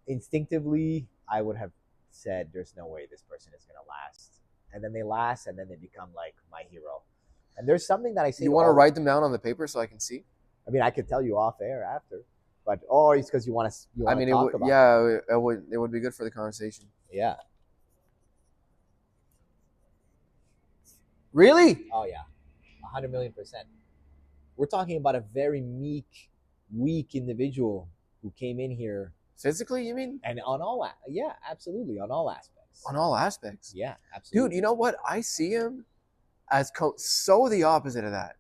Speaker 1: instinctively, I would have said there's no way this person is going to last. And then they last and then they become like my hero. And there's something that I say.
Speaker 2: You
Speaker 1: to
Speaker 2: want to
Speaker 1: all-
Speaker 2: write them down on the paper so I can see?
Speaker 1: I mean, I could tell you off air after, but or it's because you want to. You
Speaker 2: I
Speaker 1: want
Speaker 2: mean,
Speaker 1: to
Speaker 2: it
Speaker 1: talk
Speaker 2: would.
Speaker 1: about.
Speaker 2: Yeah, it would be good for the conversation.
Speaker 1: Yeah.
Speaker 2: Really?
Speaker 1: Oh yeah. 100,000,000%. We're talking about a very meek, weak individual who came in here
Speaker 2: Physically, you mean?
Speaker 1: and on all, yeah, absolutely, on all aspects.
Speaker 2: On all aspects.
Speaker 1: Yeah, absolutely.
Speaker 2: Dude, you know what? I see him as so the opposite of that.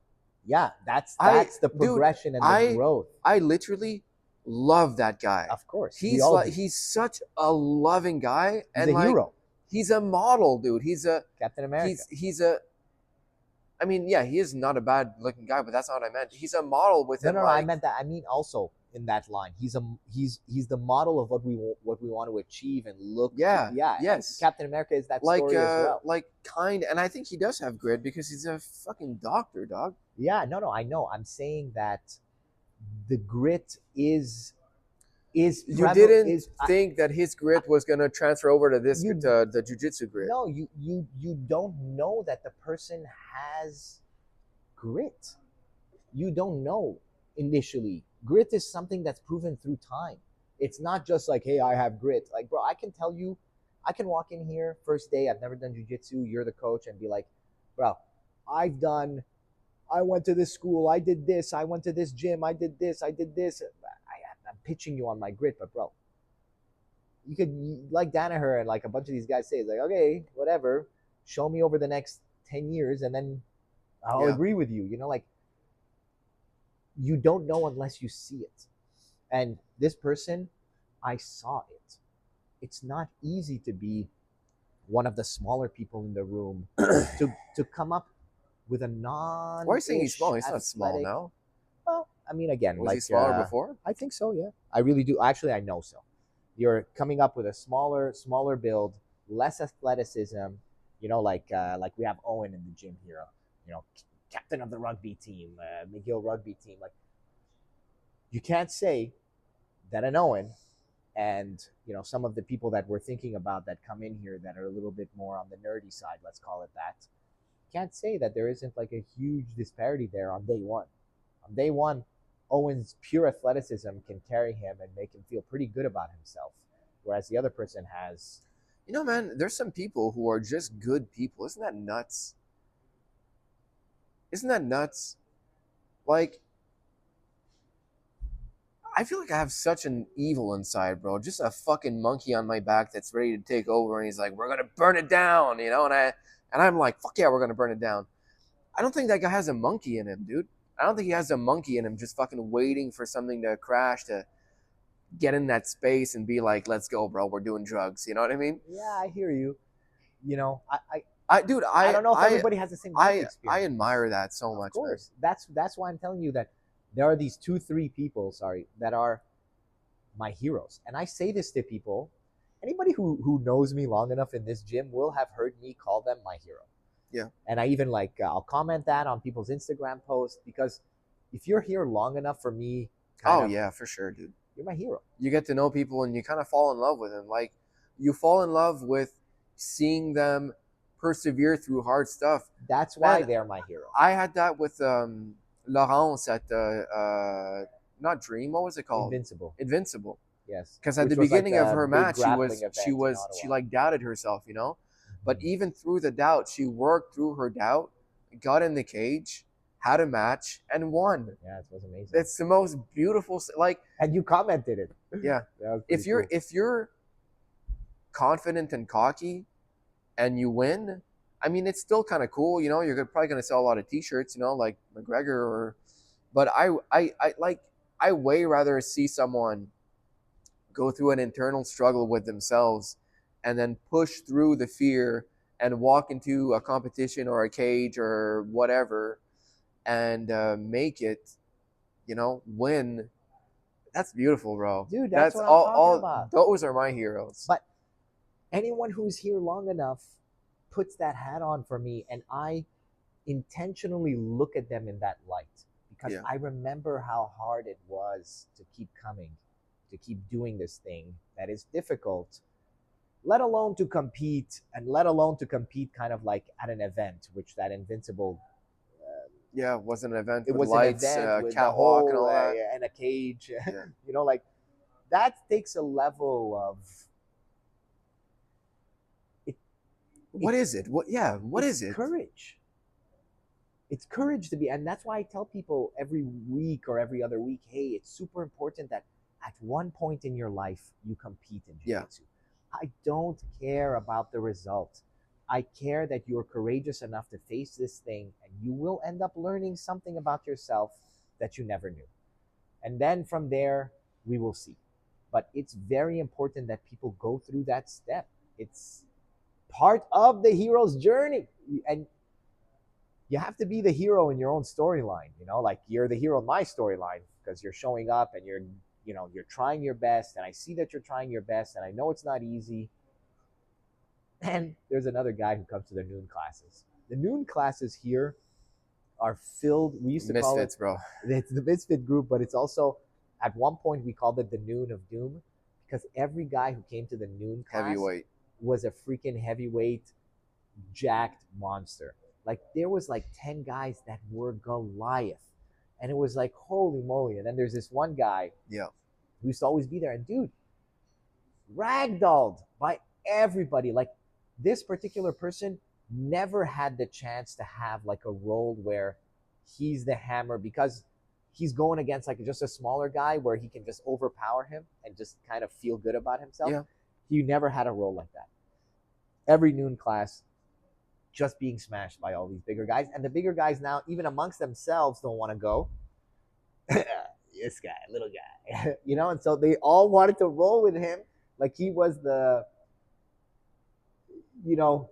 Speaker 1: Yeah, that's the
Speaker 2: dude,
Speaker 1: progression and the growth.
Speaker 2: I literally love that guy.
Speaker 1: Of course,
Speaker 2: he's such a loving guy,
Speaker 1: he's
Speaker 2: and
Speaker 1: a hero.
Speaker 2: He's a model, dude. He's a
Speaker 1: Captain America.
Speaker 2: He's a. I mean, yeah, he is not a bad looking guy, but that's not what I meant. He's a model within.
Speaker 1: No, I meant that. I mean also in that line, he's the model of what we want to achieve and look.
Speaker 2: Yeah,
Speaker 1: yeah,
Speaker 2: yes.
Speaker 1: Captain America is that story as well.
Speaker 2: Like kind, and I think he does have grit because he's a fucking doctor, dog.
Speaker 1: Yeah, no, I know. I'm saying that the grit is. You
Speaker 2: didn't think that his grit was gonna transfer over to this to the jiu-jitsu grit.
Speaker 1: No, you don't know that the person has grit. You don't know initially. Grit is something that's proven through time. It's not just like, hey, I have grit. Like, bro, I can tell you, I can walk in here first day, I've never done jiu-jitsu, you're the coach, and be like, bro, I went to this school, I did this, I went to this gym, I did this. I'm pitching you on my grit, but bro, you could, like Danaher and like a bunch of these guys say, it's like, okay, whatever, show me over the next 10 years and then I'll agree with you. You know, like, you don't know unless you see it. And this person, I saw it. It's not easy to be one of the smaller people in the room to come up with a non.
Speaker 2: Why are you saying he's small? He's not small now.
Speaker 1: Well, I mean, again,
Speaker 2: was he smaller before?
Speaker 1: I think so. Yeah, I really do. Actually, I know so. You're coming up with a smaller build, less athleticism. You know, like we have Owen in the gym here. You know, captain of the rugby team, McGill rugby team. Like, you can't say that an Owen and, you know, some of the people that we're thinking about that come in here that are a little bit more on the nerdy side, let's call it that, can't say that there isn't like a huge disparity there on day one. On day one, Owen's pure athleticism can carry him and make him feel pretty good about himself, whereas the other person has.
Speaker 2: You know, man, there's some people who are just good people. Isn't that nuts? Isn't that nuts? Like, I feel like I have such an evil inside, bro. Just a fucking monkey on my back that's ready to take over, and he's like, "We're gonna burn it down," you know. And I'm like, "Fuck yeah, we're gonna burn it down." I don't think that guy has a monkey in him, dude. I don't think he has a monkey in him just fucking waiting for something to crash to get in that space and be like, let's go, bro. We're doing drugs. You know what I mean?
Speaker 1: Yeah, I hear you. You know,
Speaker 2: I don't know if
Speaker 1: everybody has the same life experience.
Speaker 2: I admire that so much.
Speaker 1: Of course.
Speaker 2: Man.
Speaker 1: That's why I'm telling you that there are these 2-3 people, that are my heroes. And I say this to people. Anybody who knows me long enough in this gym will have heard me call them my hero.
Speaker 2: Yeah.
Speaker 1: And I even I'll comment that on people's Instagram posts, because if you're here long enough for me,
Speaker 2: yeah, for sure, dude.
Speaker 1: You're my hero.
Speaker 2: You get to know people and you kind of fall in love with them. Like, you fall in love with seeing them persevere through hard stuff.
Speaker 1: That's why they're my hero.
Speaker 2: I had that with Laurence at not Dream. What was it called? Invincible.
Speaker 1: Yes.
Speaker 2: Because at the beginning of her match, she like doubted herself, you know. But even through the doubt, she worked through her doubt, got in the cage, had a match, and won.
Speaker 1: Yeah, it was amazing.
Speaker 2: It's the most beautiful. Like,
Speaker 1: and you commented it.
Speaker 2: Yeah. If you're confident and cocky, and you win, I mean, it's still kind of cool. You know, you're probably gonna sell a lot of T-shirts. You know, like McGregor. But I way rather see someone go through an internal struggle with themselves and then push through the fear and walk into a competition or a cage or whatever and make it, you know, win. That's beautiful, bro.
Speaker 1: Dude, that's what I'm talking about.
Speaker 2: Those are my heroes.
Speaker 1: But anyone who's here long enough puts that hat on for me, and I intentionally look at them in that light, because I remember how hard it was to keep coming, to keep doing this thing that is difficult, let alone to compete kind of like at an event, which that Invincible
Speaker 2: Yeah, it wasn't an event
Speaker 1: It
Speaker 2: with
Speaker 1: was an
Speaker 2: lights,
Speaker 1: event with the
Speaker 2: catwalk, and
Speaker 1: whole
Speaker 2: all that.
Speaker 1: and a cage.
Speaker 2: Yeah.
Speaker 1: You know, like that takes a level of it.
Speaker 2: What is it? What? Yeah. What
Speaker 1: It's
Speaker 2: is it?
Speaker 1: courage. It's courage to be, and that's why I tell people every week or every other week, hey, it's super important that at one point in your life you compete in
Speaker 2: Yeah.
Speaker 1: jiu-jitsu. I don't care about the result. I care that you're courageous enough to face this thing, and you will end up learning something about yourself that you never knew. And then from there, we will see. But it's very important that people go through that step. It's part of the hero's journey. And you have to be the hero in your own storyline, you know, like you're the hero in my storyline because you're showing up and you're trying your best, and I see that you're trying your best, and I know it's not easy. And there's another guy who comes to the noon classes. The noon classes here are filled, we used to call
Speaker 2: Misfits,
Speaker 1: it,
Speaker 2: bro.
Speaker 1: it's the misfit group, but it's also, at one point we called it the noon of doom, because every guy who came to the noon class
Speaker 2: Heavyweight.
Speaker 1: was a freaking heavyweight jacked monster. Like there was like 10 guys that were Goliath. And it was like, holy moly. And then there's this one guy
Speaker 2: Yeah.
Speaker 1: who used to always be there. And dude, ragdolled by everybody. Like this particular person never had the chance to have like a role where he's the hammer, because he's going against like just a smaller guy where he can just overpower him and just kind of feel good about himself.
Speaker 2: Yeah.
Speaker 1: He never had a role like that. Every noon class, just being smashed by all these bigger guys. And the bigger guys now, even amongst themselves, don't want to go. This guy, little guy, you know? And so they all wanted to roll with him like he was the, you know,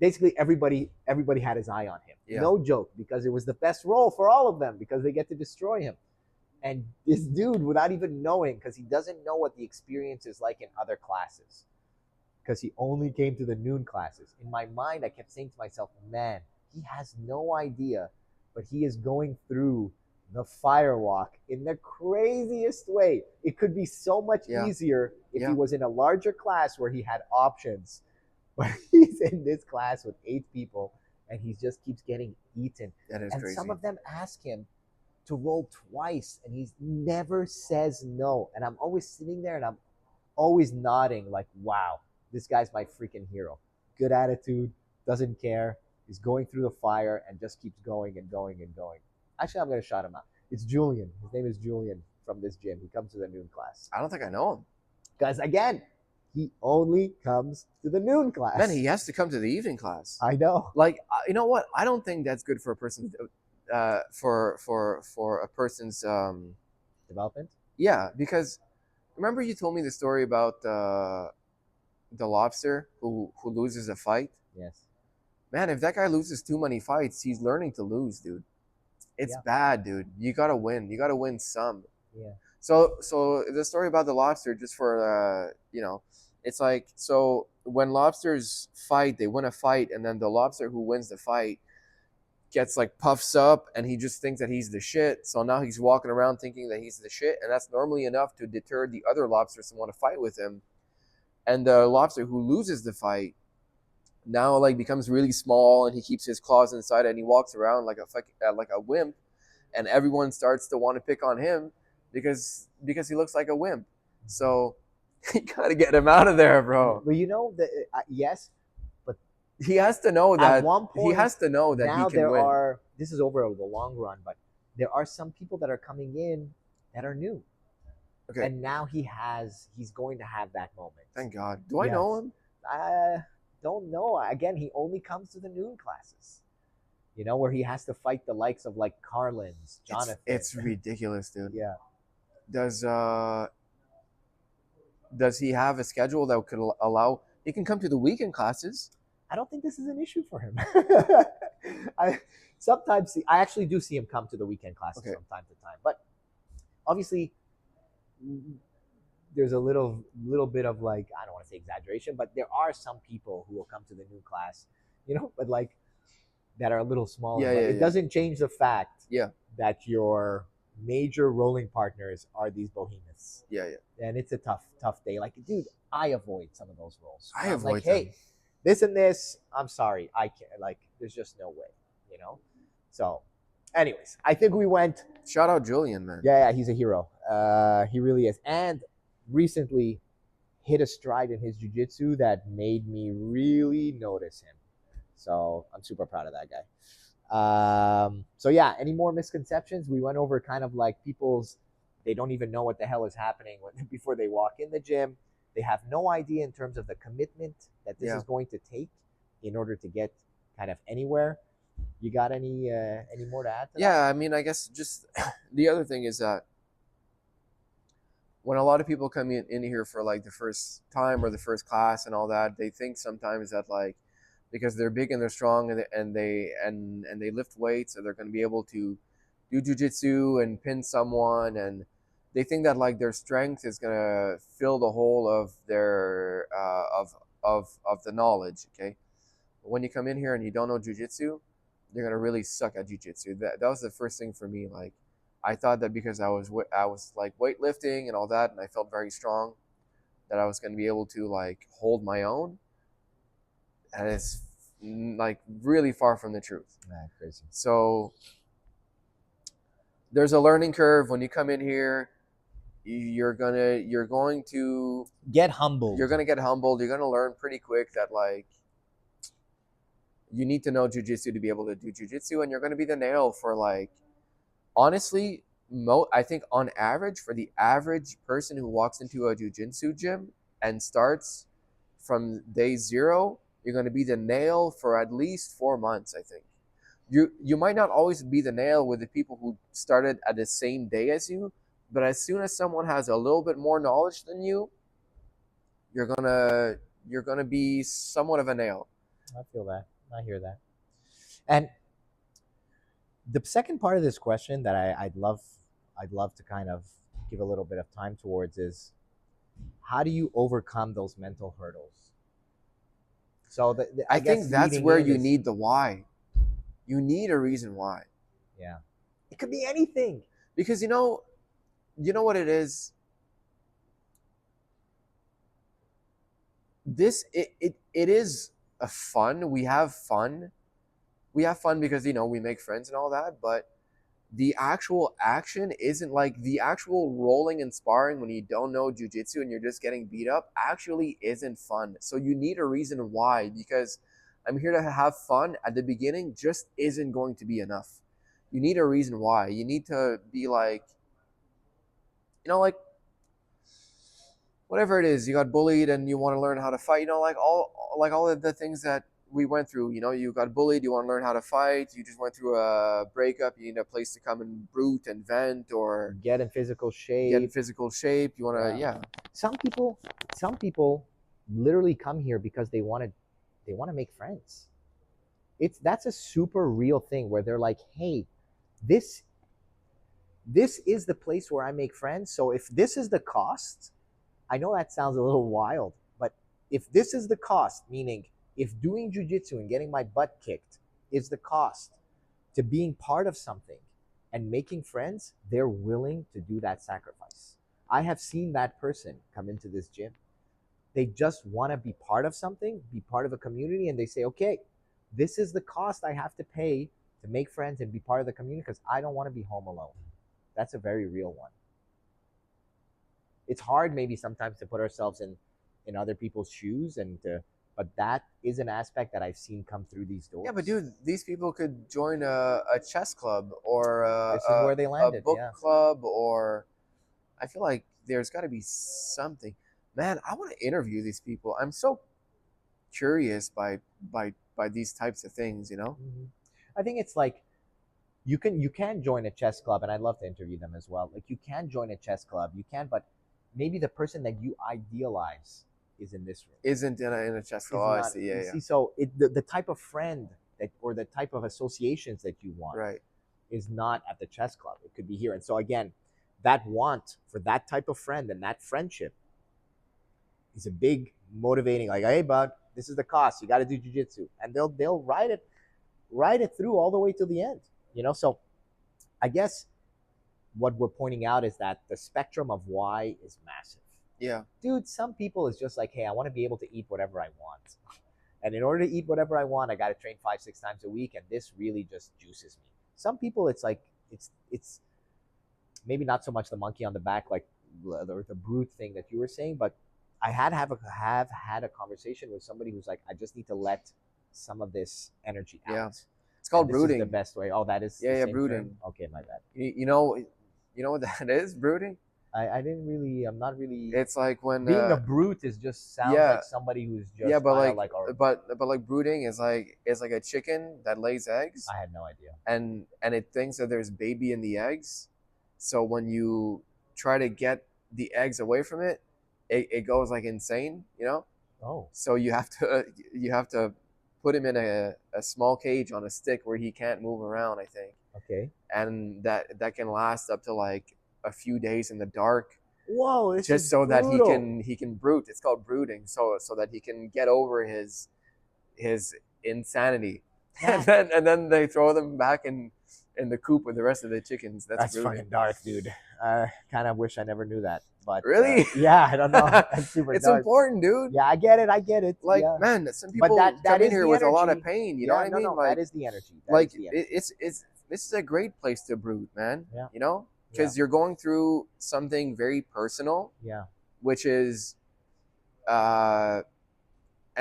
Speaker 1: basically everybody had his eye on him.
Speaker 2: Yeah.
Speaker 1: No joke, because it was the best role for all of them because they get to destroy him. And this dude, without even knowing, because he doesn't know what the experience is like in other classes, because he only came to the noon classes. In my mind, I kept saying to myself, man, he has no idea, but he is going through the firewalk in the craziest way. It could be so much easier if he was in a larger class where he had options. But he's in this class with 8 people, and he just keeps getting eaten.
Speaker 2: That is
Speaker 1: and
Speaker 2: crazy.
Speaker 1: Some of them ask him to roll twice, and he never says no. And I'm always sitting there, and I'm always nodding like, wow, this guy's my freaking hero. Good attitude, doesn't care. He's going through the fire and just keeps going and going and going. Actually, I'm going to shout him out. It's Julian. His name is Julian from this gym. He comes to the noon class.
Speaker 2: I don't think I know him.
Speaker 1: Because, again, he only comes to the noon class.
Speaker 2: Man, he has to come to the evening class.
Speaker 1: I know.
Speaker 2: Like, you know what? I don't think that's good for a person's for a person's
Speaker 1: development.
Speaker 2: Yeah, because remember you told me the story about the lobster who loses a fight.
Speaker 1: Yes.
Speaker 2: Man, if that guy loses too many fights, he's learning to lose, dude. It's bad, dude. You gotta win. You gotta win some.
Speaker 1: Yeah.
Speaker 2: So the story about the lobster, just for it's like, so when lobsters fight, they win a fight, and then the lobster who wins the fight gets like puffs up, and he just thinks that he's the shit. So now he's walking around thinking that he's the shit, and that's normally enough to deter the other lobsters to want to fight with him. And the lobster who loses the fight now like becomes really small, and he keeps his claws inside, and he walks around like a wimp, and everyone starts to want to pick on him because he looks like a wimp. So you gotta get him out of there, bro.
Speaker 1: Well, you know that yes, but
Speaker 2: he has to know that
Speaker 1: at one point,
Speaker 2: he has to know that
Speaker 1: now
Speaker 2: he can win.
Speaker 1: This is over the long run, but there are some people that are coming in that are new. Okay. And now he's going to have that moment.
Speaker 2: Thank God. Do I know him?
Speaker 1: I don't know. Again, he only comes to the noon classes. You know, where he has to fight the likes of like Carlin's, Jonathan.
Speaker 2: It's ridiculous, dude.
Speaker 1: Yeah.
Speaker 2: Does he have a schedule that could allow he can come to the weekend classes?
Speaker 1: I don't think this is an issue for him. I actually do see him come to the weekend classes from time to time, but obviously there's a little bit of like, I don't want to say exaggeration, but there are some people who will come to the new class, you know, but like that are a little smaller.
Speaker 2: Yeah,
Speaker 1: but
Speaker 2: it
Speaker 1: doesn't change the fact that your major rolling partners are these behemoths.
Speaker 2: Yeah.
Speaker 1: And it's a tough day. Like, dude, I avoid some of those roles.
Speaker 2: I avoid
Speaker 1: like,
Speaker 2: them.
Speaker 1: hey, this and this, I'm sorry, I can't. Like, there's just no way, you know. So, anyways, I think we went.
Speaker 2: Shout out Julian, man.
Speaker 1: Yeah, he's a hero. He really is. And recently hit a stride in his jiu-jitsu that made me really notice him. So I'm super proud of that guy. So yeah, any more misconceptions? We went over kind of like people's, they don't even know what the hell is happening before they walk in the gym. They have no idea in terms of the commitment that this is going to take in order to get kind of anywhere. You got any more to add to that?
Speaker 2: Yeah, I mean, I guess just the other thing is that when a lot of people come in here for like the first time or the first class and all that, they think sometimes that like because they're big and they're strong and they lift weights, so they're going to be able to do jiu-jitsu and pin someone, and they think that like their strength is going to fill the hole of their of the knowledge. Okay, but when you come in here and you don't know jiu-jitsu, you're going to really suck at jiu-jitsu. That was the first thing for me. Like, I thought that because I was like weightlifting and all that, and I felt very strong, that I was going to be able to like hold my own, and it's like really far from the truth.
Speaker 1: Crazy.
Speaker 2: So there's a learning curve when you come in here. You're going to
Speaker 1: get humbled.
Speaker 2: You're going to get humbled. You're going to learn pretty quick that like you need to know jiu-jitsu to be able to do jiu-jitsu, and you're going to be the nail for like, honestly, I think on average, for the average person who walks into a jiu-jitsu gym and starts from day 0, you're going to be the nail for at least 4 months, I think. You might not always be the nail with the people who started at the same day as you, but as soon as someone has a little bit more knowledge than you, you're gonna be somewhat of a nail.
Speaker 1: I feel that. I hear that. And the second part of this question that I'd love to kind of give a little bit of time towards is, how do you overcome those mental hurdles? So
Speaker 2: I think that's where you need the why. You need a reason why.
Speaker 1: Yeah. It could be anything.
Speaker 2: Because you know what it is? It is a fun. We have fun. We have fun because we make friends and all that, but the actual action isn't like the actual rolling and sparring when you don't know jiu-jitsu and you're just getting beat up actually isn't fun. So you need a reason why, because I'm here to have fun at the beginning just isn't going to be enough. You need a reason why. You need to be like, like whatever it is, you got bullied and you want to learn how to fight, like all of the things that we went through. You got bullied, you want to learn how to fight, you just went through a breakup, you need a place to come and brute and vent or
Speaker 1: get in physical shape.
Speaker 2: You want to,
Speaker 1: Some people literally come here because they want to make friends. That's a super real thing where they're like, hey, this is the place where I make friends. So if this is the cost, I know that sounds a little wild, but if this is the cost, meaning if doing jiu-jitsu and getting my butt kicked is the cost to being part of something and making friends, they're willing to do that sacrifice. I have seen that person come into this gym. They just want to be part of something, be part of a community, and they say, okay, this is the cost I have to pay to make friends and be part of the community because I don't want to be home alone. That's a very real one. It's hard maybe sometimes to put ourselves in other people's shoes, but that is an aspect that I've seen come through these doors.
Speaker 2: Yeah, but dude, these people could join a chess club or
Speaker 1: this is where they landed,
Speaker 2: a book club, or I feel like there's got to be something. Man, I want to interview these people. I'm so curious by these types of things,
Speaker 1: Mm-hmm. I think it's like you can join a chess club, and I'd love to interview them as well. Like, you can join a chess club, but maybe the person that you idealize is in this room.
Speaker 2: Isn't in a chess club. I see. Yeah.
Speaker 1: See, so the type of friend that, or the type of associations that you want,
Speaker 2: right,
Speaker 1: is not at the chess club. It could be here. And so again, that want for that type of friend and that friendship is a big motivating. Like, hey, bud, this is the cost. You got to do jiu-jitsu, and they'll ride it through all the way to the end. So I guess what we're pointing out is that the spectrum of why is massive.
Speaker 2: Yeah.
Speaker 1: Dude, some people is just like, hey, I want to be able to eat whatever I want. And in order to eat whatever I want, I got to train 5-6 times a week. And this really just juices me. some people it's like it's maybe not so much the monkey on the back like the brute thing that you were saying, but I have had a conversation with somebody who's like, I just need to let some of this energy out.
Speaker 2: Yeah. It's
Speaker 1: And
Speaker 2: called
Speaker 1: this is the
Speaker 2: brooding.
Speaker 1: best way. Oh, that is
Speaker 2: Yeah,
Speaker 1: the
Speaker 2: yeah,
Speaker 1: same
Speaker 2: brooding.
Speaker 1: term? Okay, my bad.
Speaker 2: You know what that is, brooding?
Speaker 1: I didn't really. I'm not really.
Speaker 2: It's like when
Speaker 1: Being a brute is just sounds
Speaker 2: yeah,
Speaker 1: like somebody who's just
Speaker 2: yeah, but
Speaker 1: kind of
Speaker 2: like
Speaker 1: like.
Speaker 2: but like brooding is like a chicken that lays eggs,
Speaker 1: I had no idea.
Speaker 2: and it thinks that there's baby in the eggs. So when you try to get the eggs away from it, it goes like insane, you know?
Speaker 1: Oh,
Speaker 2: So you have to put him in a small cage on a stick where he can't move around, I think.
Speaker 1: okay.
Speaker 2: And that can last up to like a few days in the dark,
Speaker 1: Whoa, this
Speaker 2: just
Speaker 1: is
Speaker 2: so that
Speaker 1: brutal.
Speaker 2: he can brood. It's called brooding, so that he can get over his insanity. And then they throw them back in the coop with the rest of the chickens. That's brooding.
Speaker 1: fucking dark, dude. I kind of wish I never knew that. But
Speaker 2: Really?
Speaker 1: yeah, I don't know. That's super
Speaker 2: It's
Speaker 1: dark.
Speaker 2: important, dude.
Speaker 1: Yeah, I get it. I get it.
Speaker 2: Like,
Speaker 1: Yeah.
Speaker 2: man, some
Speaker 1: But
Speaker 2: people
Speaker 1: that
Speaker 2: come in
Speaker 1: is
Speaker 2: here
Speaker 1: the
Speaker 2: with a lot of
Speaker 1: energy.
Speaker 2: pain. You
Speaker 1: Yeah,
Speaker 2: know what I mean?
Speaker 1: no,
Speaker 2: Like,
Speaker 1: that is the energy. That
Speaker 2: like
Speaker 1: is the energy.
Speaker 2: it's this is a great place to brood, man.
Speaker 1: Yeah.
Speaker 2: You know, because you're going through something very personal,
Speaker 1: Yeah.
Speaker 2: which is and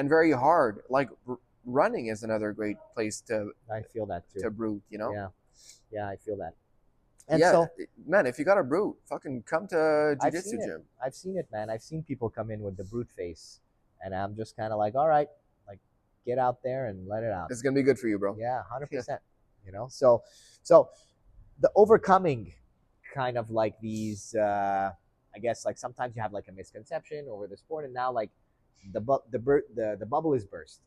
Speaker 2: very hard. Like running is another great place
Speaker 1: I feel that too.
Speaker 2: to brood. You know?
Speaker 1: Yeah. Yeah, I feel that. And
Speaker 2: yeah,
Speaker 1: so,
Speaker 2: man, if you got a brood, fucking come to
Speaker 1: I've
Speaker 2: Jiu-Jitsu
Speaker 1: seen it.
Speaker 2: gym.
Speaker 1: I've seen it, man. I've seen people come in with the brute face, and I'm just kind of like, all right, like get out there and let it out.
Speaker 2: It's gonna be good for you, bro.
Speaker 1: Yeah, 100%. You know, so the overcoming kind of like these, I guess like sometimes you have like a misconception over the sport, and now like the bubble is burst,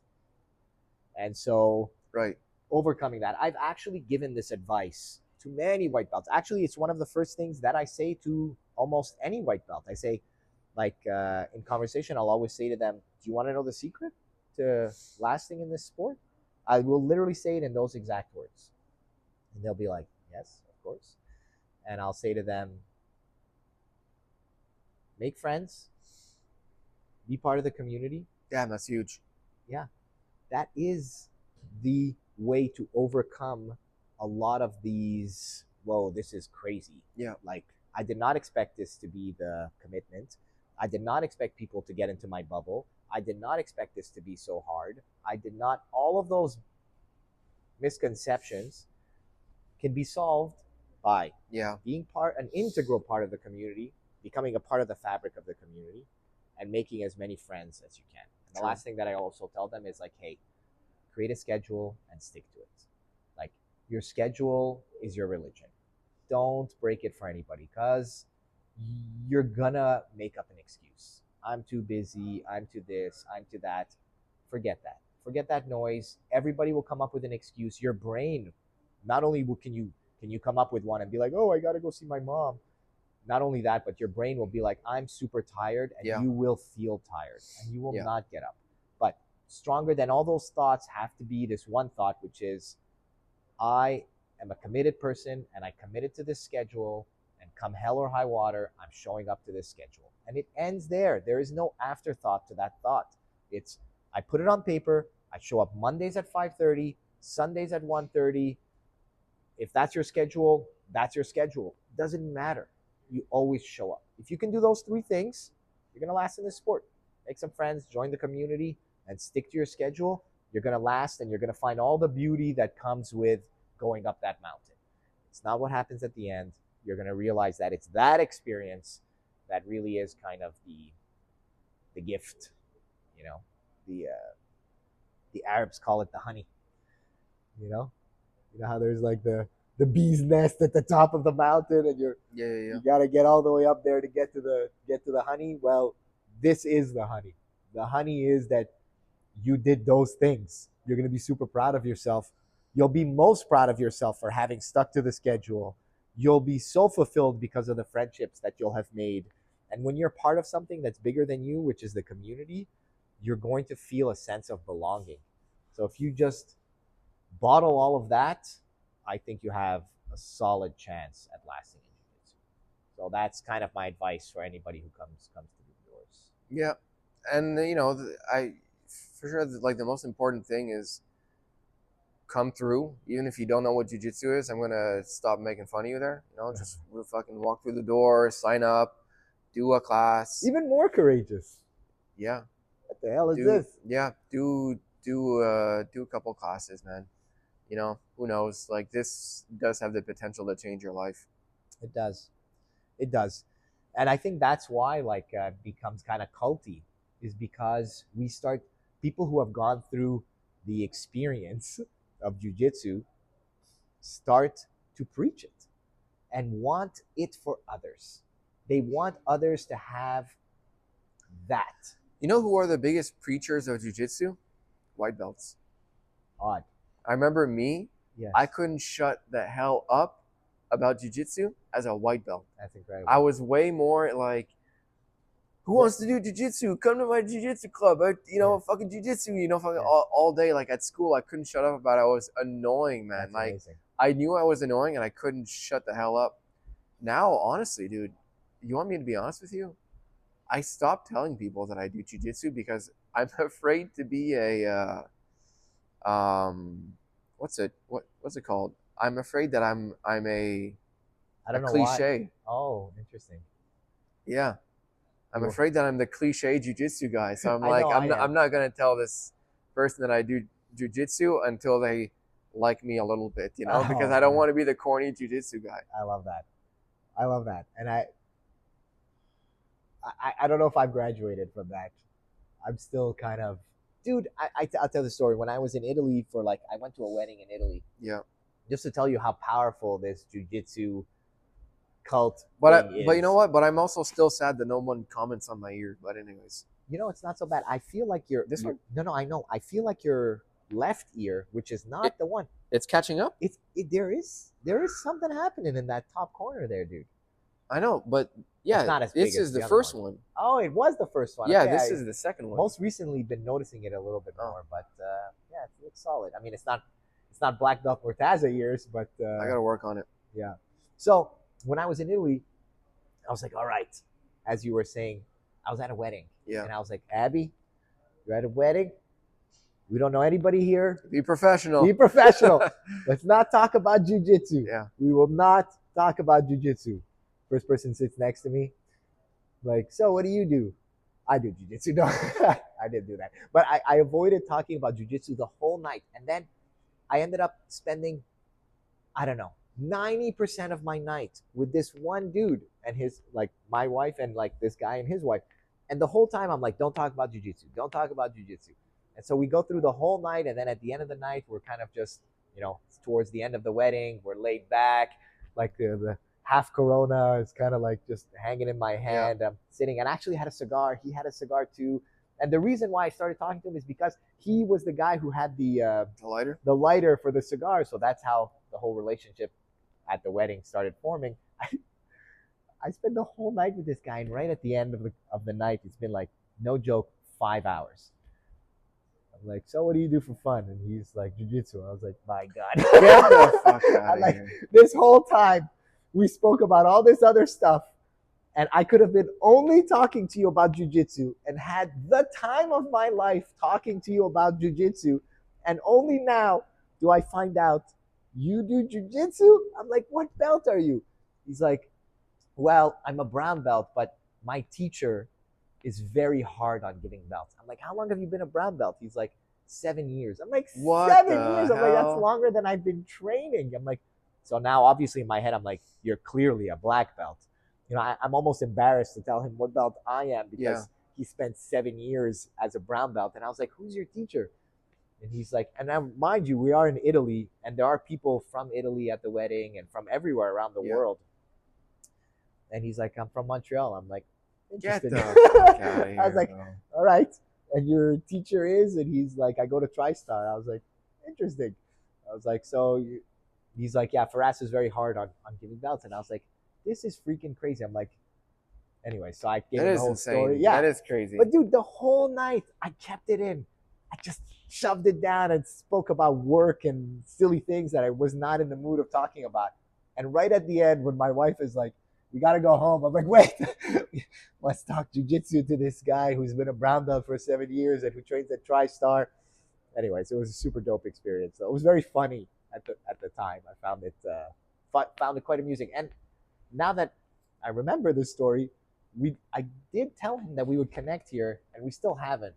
Speaker 1: and so
Speaker 2: Right.
Speaker 1: overcoming that, I've actually given this advice to many white belts. Actually, it's one of the first things that I say to almost any white belt. I say, like in conversation, I'll always say to them, "Do you want to know the secret to lasting in this sport?" I will literally say it in those exact words, and they'll be like, "Yes, of course." And I'll say to them, "Make friends, be part of the community."
Speaker 2: Damn, that's huge.
Speaker 1: Yeah, that is the way to overcome a lot of these. Whoa, this is crazy.
Speaker 2: Yeah.
Speaker 1: Like, I did not expect this to be the commitment. I did not expect people to get into my bubble. I did not expect this to be so hard. I did not. All of those misconceptions can be solved by being an integral part of the community, becoming a part of the fabric of the community, and making as many friends as you can. And the last thing that I also tell them is like, hey, create a schedule and stick to it. Like, your schedule is your religion. Don't break it for anybody, because you're gonna make up an excuse. I'm too busy, I'm too this, I'm too that. Forget that. Forget that noise. Everybody will come up with an excuse. Your brain, not only can you come up with one and be like, oh, I gotta go see my mom. Not only that, but your brain will be like, I'm super tired, and you will feel tired, and you will not get up. But stronger than all those thoughts have to be this one thought, which is, I am a committed person, and I committed to this schedule, and come hell or high water, I'm showing up to this schedule. And it ends there. There is no afterthought to that thought. It's, I put it on paper, I show up Mondays at 5:30, Sundays at 1:30. If that's your schedule, that's your schedule. Doesn't matter. You always show up. If you can do those three things, you're going to last in this sport. Make some friends, join the community, and stick to your schedule. You're going to last, and you're going to find all the beauty that comes with going up that mountain. It's not what happens at the end. You're going to realize that it's that experience that really is kind of the gift. You know, the Arabs call it the honey. You know how there's like the bee's nest at the top of the mountain, and you got to get all the way up there to get to the honey. Well, this is the honey. The honey is that you did those things. You're going to be super proud of yourself. You'll be most proud of yourself for having stuck to the schedule. You'll be so fulfilled because of the friendships that you'll have made. And when you're part of something that's bigger than you, which is the community, you're going to feel a sense of belonging. So if you just bottle all of that, I think you have a solid chance at lasting in jiu-jitsu. So that's kind of my advice for anybody who comes to the doors.
Speaker 2: Yeah, and I for sure like the most important thing is come through, even if you don't know what jiu-jitsu is. I'm gonna stop making fun of you there. Just fucking walk through the door, sign up, do a class.
Speaker 1: Even more courageous.
Speaker 2: Yeah.
Speaker 1: What the hell is this?
Speaker 2: Yeah, do a couple classes, man. Who knows? Like, this does have the potential to change your life.
Speaker 1: It does. It does. And I think that's why it becomes kind of culty, is because people who have gone through the experience of jiu-jitsu start to preach it and want it for others. They want others to have that.
Speaker 2: You know who are the biggest preachers of jiu-jitsu? White belts.
Speaker 1: Odd.
Speaker 2: I remember me.
Speaker 1: Yes.
Speaker 2: I couldn't shut the hell up about jiu-jitsu as a white belt.
Speaker 1: That's incredible.
Speaker 2: I was way more like, who wants to do jiu-jitsu? Come to my jiu-jitsu club. Fucking jiu-jitsu, fucking all day. Like, at school, I couldn't shut up about it. I was annoying, man.
Speaker 1: That's amazing.
Speaker 2: I knew I was annoying and I couldn't shut the hell up. Now, honestly, dude, you want me to be honest with you? I stopped telling people that I do jiu-jitsu because I'm afraid to be a what's it called? I'm afraid that I'm a
Speaker 1: I don't know
Speaker 2: cliche.
Speaker 1: Why. Oh, interesting.
Speaker 2: Yeah. I'm afraid that I'm the cliche jiu-jitsu guy. So I'm I'm not gonna tell this person that I do jiu-jitsu until they like me a little bit, because I don't want to be the corny jiu-jitsu guy.
Speaker 1: I love that. And I don't know if I've graduated from that. I'm still kind of, dude, I'll tell the story. When I was in Italy I went to a wedding in Italy.
Speaker 2: Yeah.
Speaker 1: Just to tell you how powerful this jiu-jitsu cult
Speaker 2: But you know what? But I'm also still sad that no one comments on my ear. But anyways.
Speaker 1: It's not so bad. I feel like this one. No, I know. I feel like your left ear, which is not the one.
Speaker 2: It's catching up?
Speaker 1: There is something happening in that top corner there, dude.
Speaker 2: I know, but yeah,
Speaker 1: not as big
Speaker 2: this
Speaker 1: as
Speaker 2: is the
Speaker 1: other
Speaker 2: first one.
Speaker 1: Oh, it was the first one.
Speaker 2: Yeah,
Speaker 1: okay,
Speaker 2: this is the second one.
Speaker 1: Most recently been noticing it a little bit more, but yeah, it looks solid. I mean, it's not black belt Mortaza years, but
Speaker 2: I gotta work on it.
Speaker 1: Yeah. So when I was in Italy, I was like, all right, as you were saying, I was at a wedding.
Speaker 2: Yeah.
Speaker 1: And I was like, Abby, you're at a wedding. We don't know anybody here.
Speaker 2: Be professional.
Speaker 1: Be professional. Let's not talk about jiu-jitsu.
Speaker 2: Yeah.
Speaker 1: We will not talk about jiu-jitsu. First person sits next to me. Like, so what do you do? I do jiu-jitsu. No, I didn't do that. But I avoided talking about jiu-jitsu the whole night. And then I ended up spending, I don't know, 90% of my night with this one dude and my wife and this guy and his wife. And the whole time I'm like, don't talk about jiu-jitsu. Don't talk about jiu-jitsu. And so we go through the whole night. And then at the end of the night, we're kind of just, towards the end of the wedding, we're laid back. Like the half Corona is kind of just hanging in my hand. I'm sitting and I actually had a cigar. He had a cigar too. And the reason why I started talking to him is because he was the guy who had the lighter for the cigar. So that's how the whole relationship at the wedding started forming. I spent the whole night with this guy, and right at the end of the night, it's been no joke, 5 hours. I'm like, so what do you do for fun? And he's like, jiu-jitsu. I was like, my God.
Speaker 2: Get the fuck out of here.
Speaker 1: This whole time, we spoke about all this other stuff, and I could have been only talking to you about jiu-jitsu and had the time of my life talking to you about jiu-jitsu, and only now do I find out you do jiu-jitsu? I'm like, what belt are you? He's like, well, I'm a brown belt, but my teacher is very hard on giving belts. I'm like, how long have you been a brown belt? He's like, 7 years. I'm like,
Speaker 2: what
Speaker 1: 7 years? I'm like,
Speaker 2: hell?
Speaker 1: that's longer than I've been training. I'm like, so now obviously in my head, I'm like, you're clearly a black belt. I'm almost embarrassed to tell him what belt I am because he spent 7 years as a brown belt. And I was like, who's your teacher? And he's like, and now mind you, we are in Italy and there are people from Italy at the wedding and from everywhere around the world. And he's like, I'm from Montreal. I'm like, interesting.
Speaker 2: Get the fuck out of here,
Speaker 1: I was like, all right. And your teacher is? And he's like, I go to TriStar. I was like, interesting. I was like, he's like, yeah, Faraz is very hard on giving belts. And I was like, this is freaking crazy. I'm like, anyway, so I gave him the whole story. Yeah,
Speaker 2: that is crazy.
Speaker 1: But dude, the whole night I kept it in. I just shoved it down and spoke about work and silly things that I was not in the mood of talking about. And right at the end, when my wife is like, we got to go home. I'm like, wait, let's talk jiu-jitsu to this guy who's been a brown belt for 7 years and who trains at TriStar. anyways, it was a super dope experience. So it was very funny at the time. I found it quite amusing. And now that I remember this story, I did tell him that we would connect here, and we still haven't.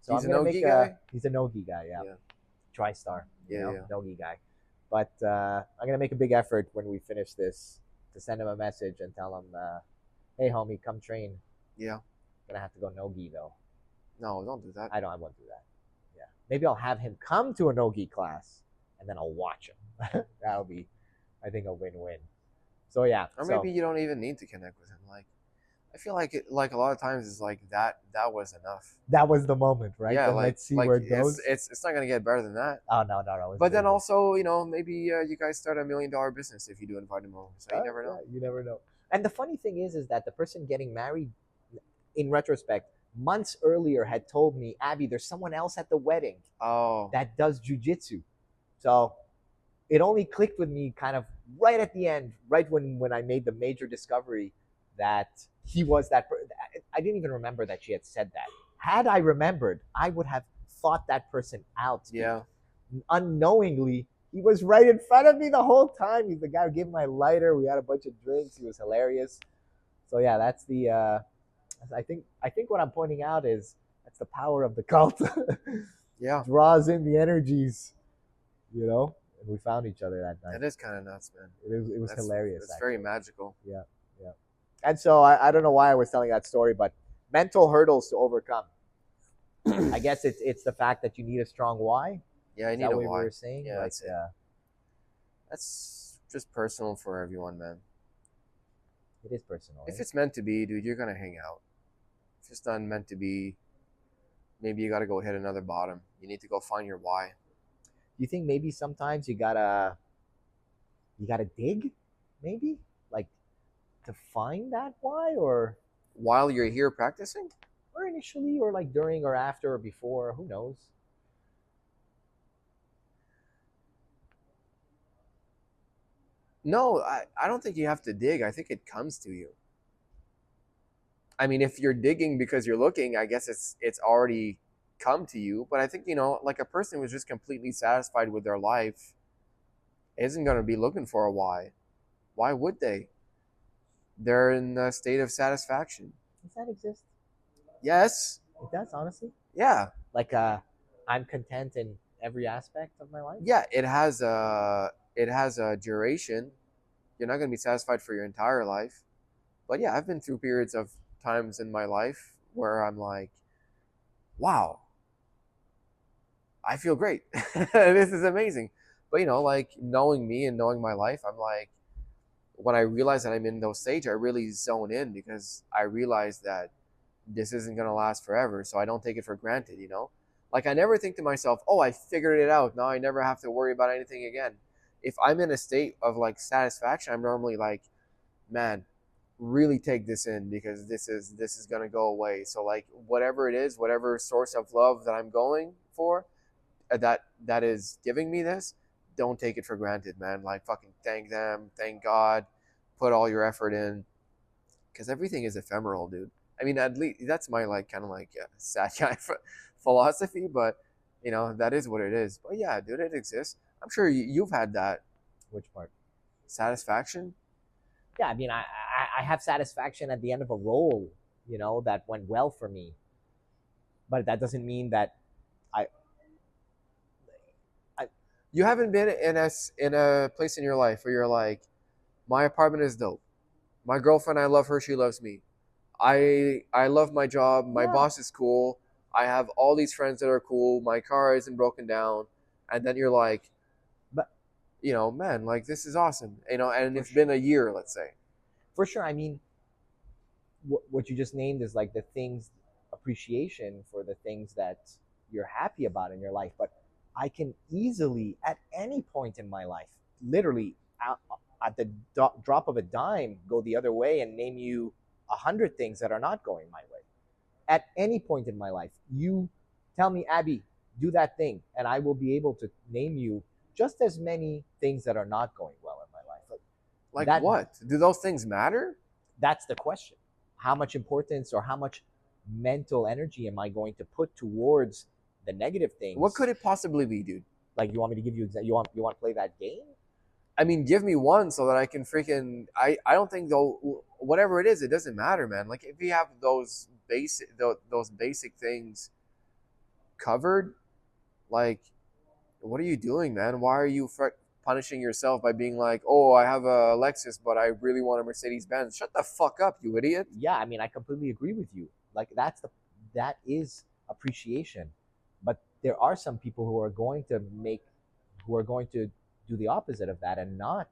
Speaker 1: So
Speaker 2: He's
Speaker 1: I'm
Speaker 2: a
Speaker 1: gonna
Speaker 2: no-gi
Speaker 1: make
Speaker 2: guy?
Speaker 1: He's a no-gi guy, yeah.
Speaker 2: Yeah.
Speaker 1: TriStar,
Speaker 2: Yeah.
Speaker 1: no-gi guy. But I'm gonna make a big effort when we finish this to send him a message and tell him, hey homie, come train.
Speaker 2: Yeah.
Speaker 1: Gonna have to go no-gi though.
Speaker 2: No, don't do that.
Speaker 1: I won't do that. Yeah. Maybe I'll have him come to a no-gi class and then I'll watch him. That'll be, I think, a win-win. So yeah.
Speaker 2: Or maybe you don't even need to connect with him. Like, I feel like a lot of times it's like that was enough.
Speaker 1: That was the moment, right?
Speaker 2: Yeah,
Speaker 1: then
Speaker 2: like,
Speaker 1: let's see where it goes.
Speaker 2: It's not gonna get better than that.
Speaker 1: Oh no.
Speaker 2: But then also, maybe you guys start $1 million business if you do invite him over. So you never know.
Speaker 1: Yeah, you never know. And the funny thing is that the person getting married, in retrospect, months earlier had told me, Abby, there's someone else at the wedding that does jiu-jitsu. So it only clicked with me kind of right at the end, right when I made the major discovery that he was that person. I didn't even remember that she had said that. Had I remembered, I would have thought that person out.
Speaker 2: Yeah.
Speaker 1: Unknowingly, he was right in front of me the whole time. He's the guy who gave my lighter. We had a bunch of drinks. He was hilarious. So yeah, that's the I think what I'm pointing out is that's the power of the cult.
Speaker 2: Yeah.
Speaker 1: Draws in the energies, and we found each other that night.
Speaker 2: That is kind of nuts, man.
Speaker 1: It was hilarious.
Speaker 2: It's very magical.
Speaker 1: Yeah. And so I don't know why I was telling that story, but mental hurdles to overcome. I guess it's the fact that you need a strong why.
Speaker 2: Yeah, I need
Speaker 1: a
Speaker 2: why.
Speaker 1: We were saying?
Speaker 2: Yeah, that's just personal for everyone, man.
Speaker 1: It is personal.
Speaker 2: If it's meant to be, dude, you're gonna hang out. If it's not meant to be, maybe you gotta go hit another bottom. You need to go find your why.
Speaker 1: Do you think maybe sometimes you gotta dig, maybe like to find that why, or
Speaker 2: while you're here practicing,
Speaker 1: or initially, or like during, or after, or before? Who knows?
Speaker 2: No, I don't think you have to dig. I think it comes to you. I mean, if you're digging because you're looking, I guess it's already come to you. But I think, like a person who's just completely satisfied with their life isn't going to be looking for a why. Why would they? They're in a state of satisfaction.
Speaker 1: Does that exist?
Speaker 2: Yes.
Speaker 1: It does, honestly.
Speaker 2: Yeah.
Speaker 1: Like I'm content in every aspect of my life.
Speaker 2: Yeah, it has a duration. You're not going to be satisfied for your entire life. But yeah, I've been through periods of times in my life where I'm like, wow, I feel great. This is amazing. But like knowing me and knowing my life, I'm like, when I realize that I'm in those stages, I really zone in because I realize that this isn't going to last forever. So I don't take it for granted, Like I never think to myself, oh, I figured it out. Now I never have to worry about anything again. If I'm in a state of like satisfaction, I'm normally like, man, really take this in because this is going to go away. So like whatever it is, whatever source of love that I'm going for, that is giving me this, don't take it for granted, man. Like fucking thank them, thank God, put all your effort in, because everything is ephemeral, dude. I mean, at least that's my like kind of like sad guy philosophy, but that is what it is. But yeah, dude, it exists. I'm sure you've had that.
Speaker 1: Which part?
Speaker 2: Satisfaction.
Speaker 1: Yeah, I mean, I have satisfaction at the end of a role, that went well for me. But that doesn't mean that
Speaker 2: you haven't been in a place in your life where you're like, my apartment is dope. My girlfriend, I love her. She loves me. I love my job. My boss is cool. I have all these friends that are cool. My car isn't broken down. And then you're like, but man, like this is awesome. And it's been a year, let's say.
Speaker 1: For sure. I mean, what you just named is like the things, appreciation for the things that you're happy about in your life. But I can easily, at any point in my life, literally at the drop of a dime, go the other way and name you 100 things that are not going my way. At any point in my life, you tell me, Abby, do that thing, and I will be able to name you just as many things that are not going well in my life.
Speaker 2: Like that, what? Do those things matter?
Speaker 1: That's the question. How much importance or how much mental energy am I going to put towards the negative things.
Speaker 2: What could it possibly be, dude?
Speaker 1: Like, you want me to give you you want to play that game?
Speaker 2: I mean, give me one so that I can freaking. I don't think though. Whatever it is, it doesn't matter, man. Like if you have those basic things covered, like what are you doing, man? Why are you punishing yourself by being like, oh, I have a Lexus, but I really want a Mercedes Benz? Shut the fuck up, you idiot.
Speaker 1: Yeah, I mean, I completely agree with you. Like that is appreciation, but there are some people who are going to do the opposite of that and not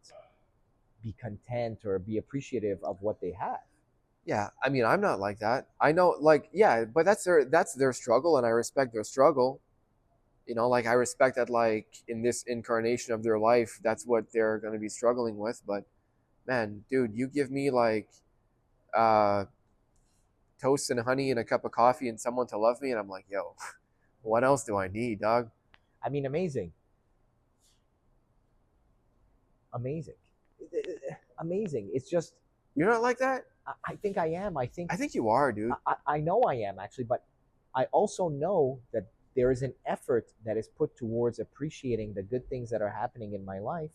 Speaker 1: be content or be appreciative of what they have.
Speaker 2: Yeah, I mean, I'm not like that. I know, like, yeah, but that's their struggle, and I respect their struggle. You know, like I respect that, like in this incarnation of their life, that's what they're gonna be struggling with. But man, dude, you give me like uh, toast and honey and a cup of coffee and someone to love me, and I'm like, yo, what else do I need, dog?
Speaker 1: I mean, amazing. It's just,
Speaker 2: You're not like that.
Speaker 1: I think I am. I
Speaker 2: think you are, dude.
Speaker 1: I know I am actually, but I also know that there is an effort that is put towards appreciating the good things that are happening in my life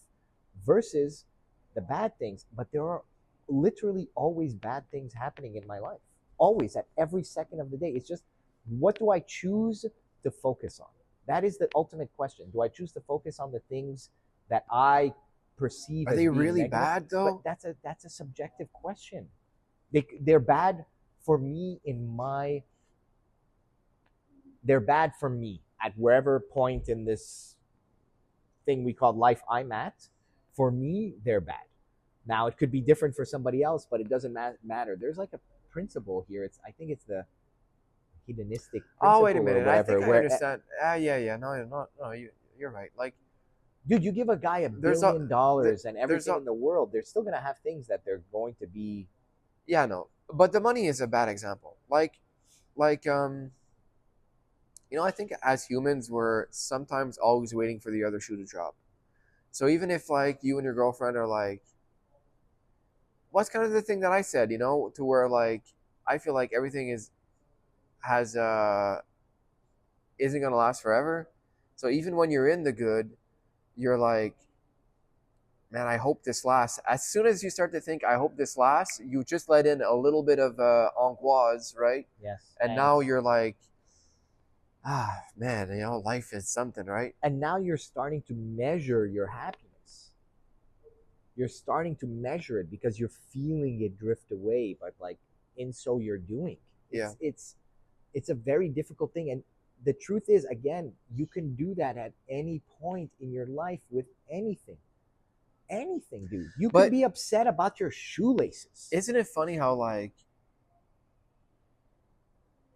Speaker 1: versus the bad things. But there are literally always bad things happening in my life, always, at every second of the day. It's just, what do I choose to focus on? That is the ultimate question. Do I choose to focus on the things that I perceive
Speaker 2: Are
Speaker 1: as
Speaker 2: they
Speaker 1: being
Speaker 2: really
Speaker 1: negative?
Speaker 2: bad though?
Speaker 1: But that's a subjective question. They're bad for me they're bad for me at wherever point in this thing we call life I'm at. For me, they're bad. Now it could be different for somebody else, but it doesn't matter. There's like a principle here. I think it's the hedonistic principle.
Speaker 2: Oh, wait a minute.
Speaker 1: Or whatever,
Speaker 2: I think I understand. Yeah. No, you're right. Like,
Speaker 1: dude, you give a guy $1 billion and everything in the world, they're still gonna have things that they're going to be.
Speaker 2: Yeah, no, but the money is a bad example. You know, I think as humans, we're sometimes always waiting for the other shoe to drop. So even if like you and your girlfriend are like, what's kind of the thing that I said, you know, to where like I feel like everything has isn't gonna last forever. So even when you're in the good, you're like, man, I hope this lasts. As soon as you start to think, I hope this lasts, you just let in a little bit of angoisse, right?
Speaker 1: Yes.
Speaker 2: And now you're like, ah, man, you know, life is something, right?
Speaker 1: And now you're starting to measure your happiness. You're starting to measure it because you're feeling it drift away, but like in so you're doing. It's a very difficult thing. And the truth is, again, you can do that at any point in your life with anything. Anything, dude. You could be upset about your shoelaces.
Speaker 2: Isn't it funny how like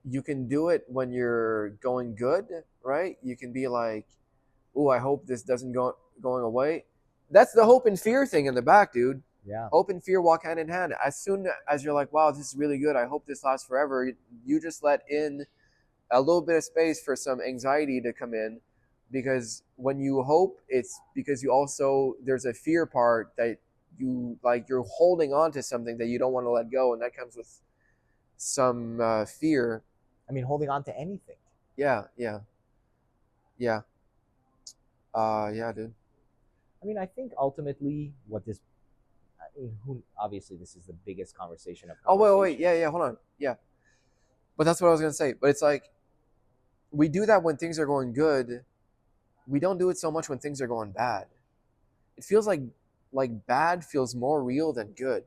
Speaker 2: you can do it when you're going good, right? You can be like, "Oh, I hope this doesn't going away." That's the hope and fear thing in the back, dude.
Speaker 1: Yeah.
Speaker 2: Hope and fear walk hand in hand. As soon as you're like, "Wow, this is really good. I hope this lasts forever," you just let in a little bit of space for some anxiety to come in, because when you hope, it's because you also there's a fear part that you like you're holding on to something that you don't want to let go, and that comes with some fear.
Speaker 1: I mean, holding on to anything.
Speaker 2: Yeah, dude.
Speaker 1: I mean, I think ultimately what this, obviously this is the biggest conversation of
Speaker 2: Oh, wait, yeah, hold on. Yeah. But that's what I was going to say. But it's like, we do that when things are going good. We don't do it so much when things are going bad. It feels like bad feels more real than good.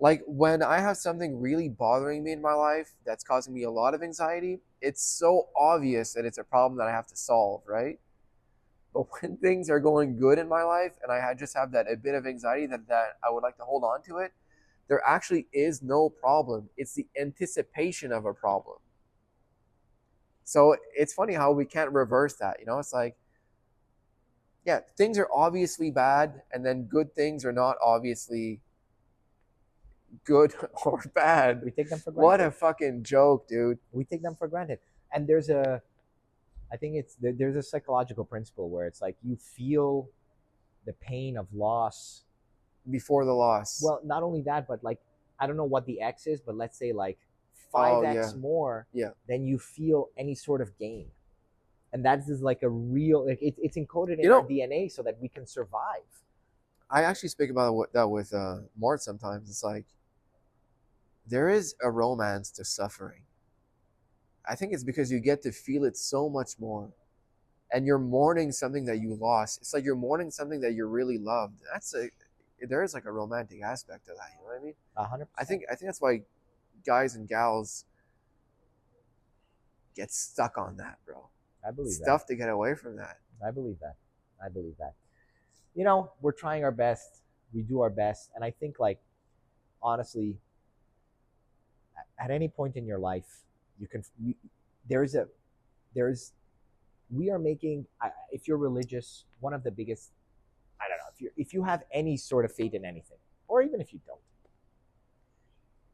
Speaker 2: Like when I have something really bothering me in my life that's causing me a lot of anxiety, it's so obvious that it's a problem that I have to solve, right? But when things are going good in my life and I just have that a bit of anxiety that I would like to hold on to it, there actually is no problem. It's the anticipation of a problem. So it's funny how we can't reverse that. You know, it's like, yeah, things are obviously bad, and then good things are not obviously good or bad.
Speaker 1: We take them for granted.
Speaker 2: What a fucking joke, dude.
Speaker 1: We take them for granted. And I think there's a psychological principle where it's like you feel the pain of loss
Speaker 2: before the loss.
Speaker 1: Well, not only that, but like, I don't know what the X is, but let's say like 5x more than you feel any sort of gain. And that is like a real, like it's encoded in
Speaker 2: You
Speaker 1: our
Speaker 2: know,
Speaker 1: DNA so that we can survive.
Speaker 2: I actually speak about that with Mort sometimes. It's like there is a romance to suffering. I think it's because you get to feel it so much more, and you're mourning something that you lost. It's like you're mourning something that you really loved. There is like a romantic aspect to that. You know what I mean?
Speaker 1: 100%.
Speaker 2: I think that's why guys and gals get stuck on that, bro.
Speaker 1: I believe that.
Speaker 2: Stuff to get away from that.
Speaker 1: I believe that. I believe that. You know, we're trying our best. We do our best. And I think, like, honestly, at any point in your life, you can, there's a, there's, we are making, if you're religious, one of the biggest, I don't know, if you have any sort of faith in anything, or even if you don't,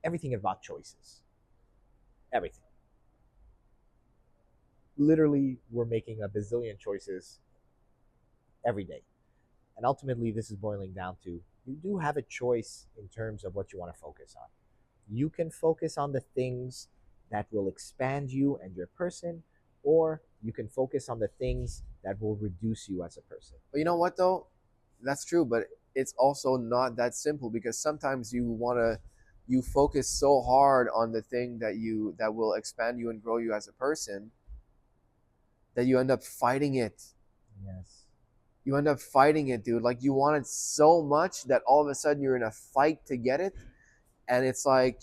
Speaker 1: everything is about choices. Everything. Literally, we're making a bazillion choices every day. And ultimately, this is boiling down to you do have a choice in terms of what you want to focus on. You can focus on the things that will expand you and your person, or you can focus on the things that will reduce you as a person.
Speaker 2: But you know what though? That's true, but it's also not that simple because sometimes you focus so hard on the thing that will expand you and grow you as a person that you end up fighting it.
Speaker 1: Yes.
Speaker 2: You end up fighting it, dude. Like you want it so much that all of a sudden you're in a fight to get it, and it's like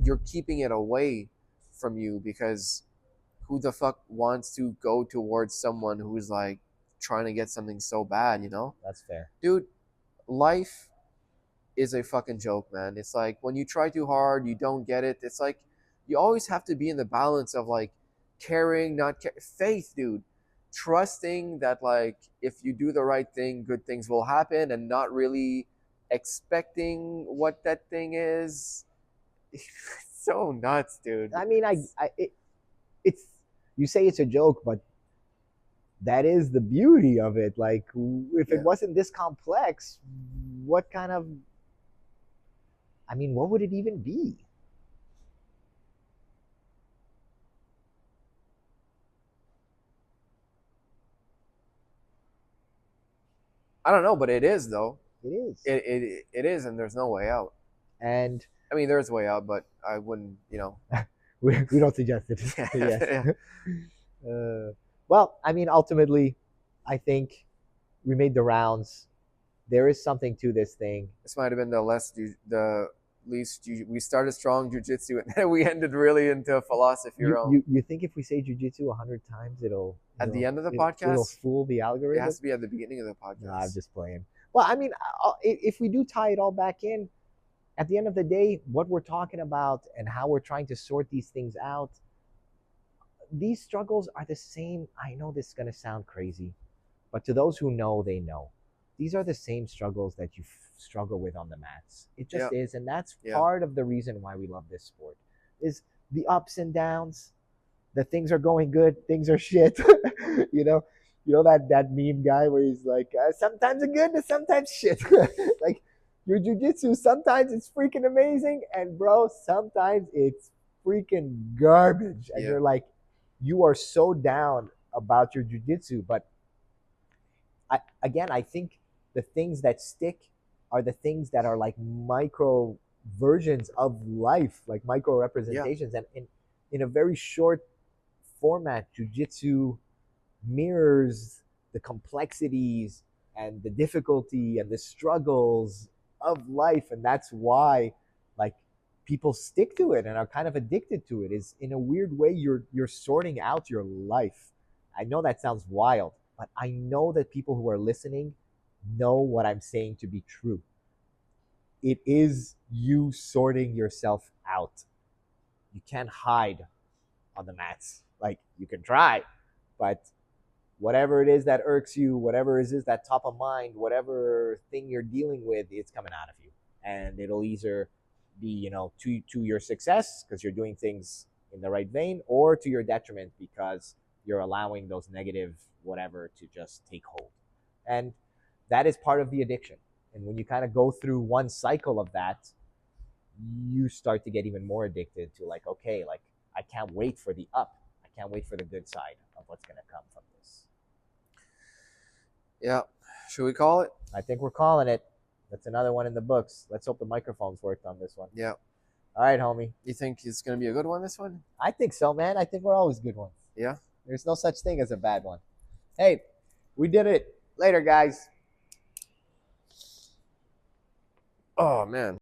Speaker 2: you're keeping it away from you because who the fuck wants to go towards someone who's like trying to get something so bad, you know?
Speaker 1: That's fair.
Speaker 2: Dude, life is a fucking joke, man. It's like when you try too hard, you don't get it. It's like you always have to be in the balance of like caring, faith, dude. Trusting that like if you do the right thing, good things will happen and not really expecting what that thing is. So nuts, dude.
Speaker 1: I mean, it's, you say it's a joke, but that is the beauty of it. Like, if it
Speaker 2: Yeah.
Speaker 1: wasn't this complex, what kind of, I mean, what would it even be?
Speaker 2: I don't know, but it is though.
Speaker 1: It is.
Speaker 2: It is, and there's no way out.
Speaker 1: And
Speaker 2: I mean, there's a way out, but I wouldn't, you know.
Speaker 1: we don't suggest it. Yes.
Speaker 2: Yeah.
Speaker 1: Well, I mean, ultimately, I think we made the rounds. There is something to this thing.
Speaker 2: This might have been the least. We started strong jujitsu, and then we ended really into philosophy realm.
Speaker 1: You think if we say jujitsu 100 times,
Speaker 2: At the end of the
Speaker 1: it'll
Speaker 2: podcast,
Speaker 1: fool the
Speaker 2: it
Speaker 1: algorithm?
Speaker 2: has to be at the beginning of the podcast.
Speaker 1: No, I'm just playing. Well, I mean, if we do tie it all back in, at the end of the day, what we're talking about and how we're trying to sort these things out, these struggles are the same. I know this is going to sound crazy, but to those who know, they know. These are the same struggles that you struggle with on the mats. It just is, and that's part of the reason why we love this sport. Is the ups and downs. The things are going good, things are shit. you know, that meme guy where he's like, sometimes it's good and sometimes shit. Like your jujitsu, sometimes it's freaking amazing, and bro, sometimes it's freaking garbage. And you're like, you are so down about your jujitsu, but I think the things that stick are the things that are like micro versions of life, like micro representations, and in a very short format, jujitsu mirrors the complexities and the difficulty and the struggles of life, and that's why like people stick to it and are kind of addicted to it. Is in a weird way you're sorting out your life. I know that sounds wild, but I know that people who are listening know what I'm saying to be true. It is you sorting yourself out. You can't hide on the mats. Like you can try, but whatever it is that irks you, whatever it is that top of mind, whatever thing you're dealing with, it's coming out of you, and it'll either be to your success because you're doing things in the right vein, or to your detriment because you're allowing those negative whatever to just take hold. And that is part of the addiction. And when you kind of go through one cycle of that, you start to get even more addicted to like, okay, like I can't wait for the up. I can't wait for the good side of what's gonna come from this.
Speaker 2: Yeah. Should we call it?
Speaker 1: I think we're calling it. That's another one in the books. Let's hope the microphones worked on this one.
Speaker 2: Yeah.
Speaker 1: All right, homie.
Speaker 2: You think it's gonna be a good one, this one?
Speaker 1: I think so, man. I think we're always good ones.
Speaker 2: Yeah.
Speaker 1: There's no such thing as a bad one. Hey, we did it. Later, guys.
Speaker 2: Oh man.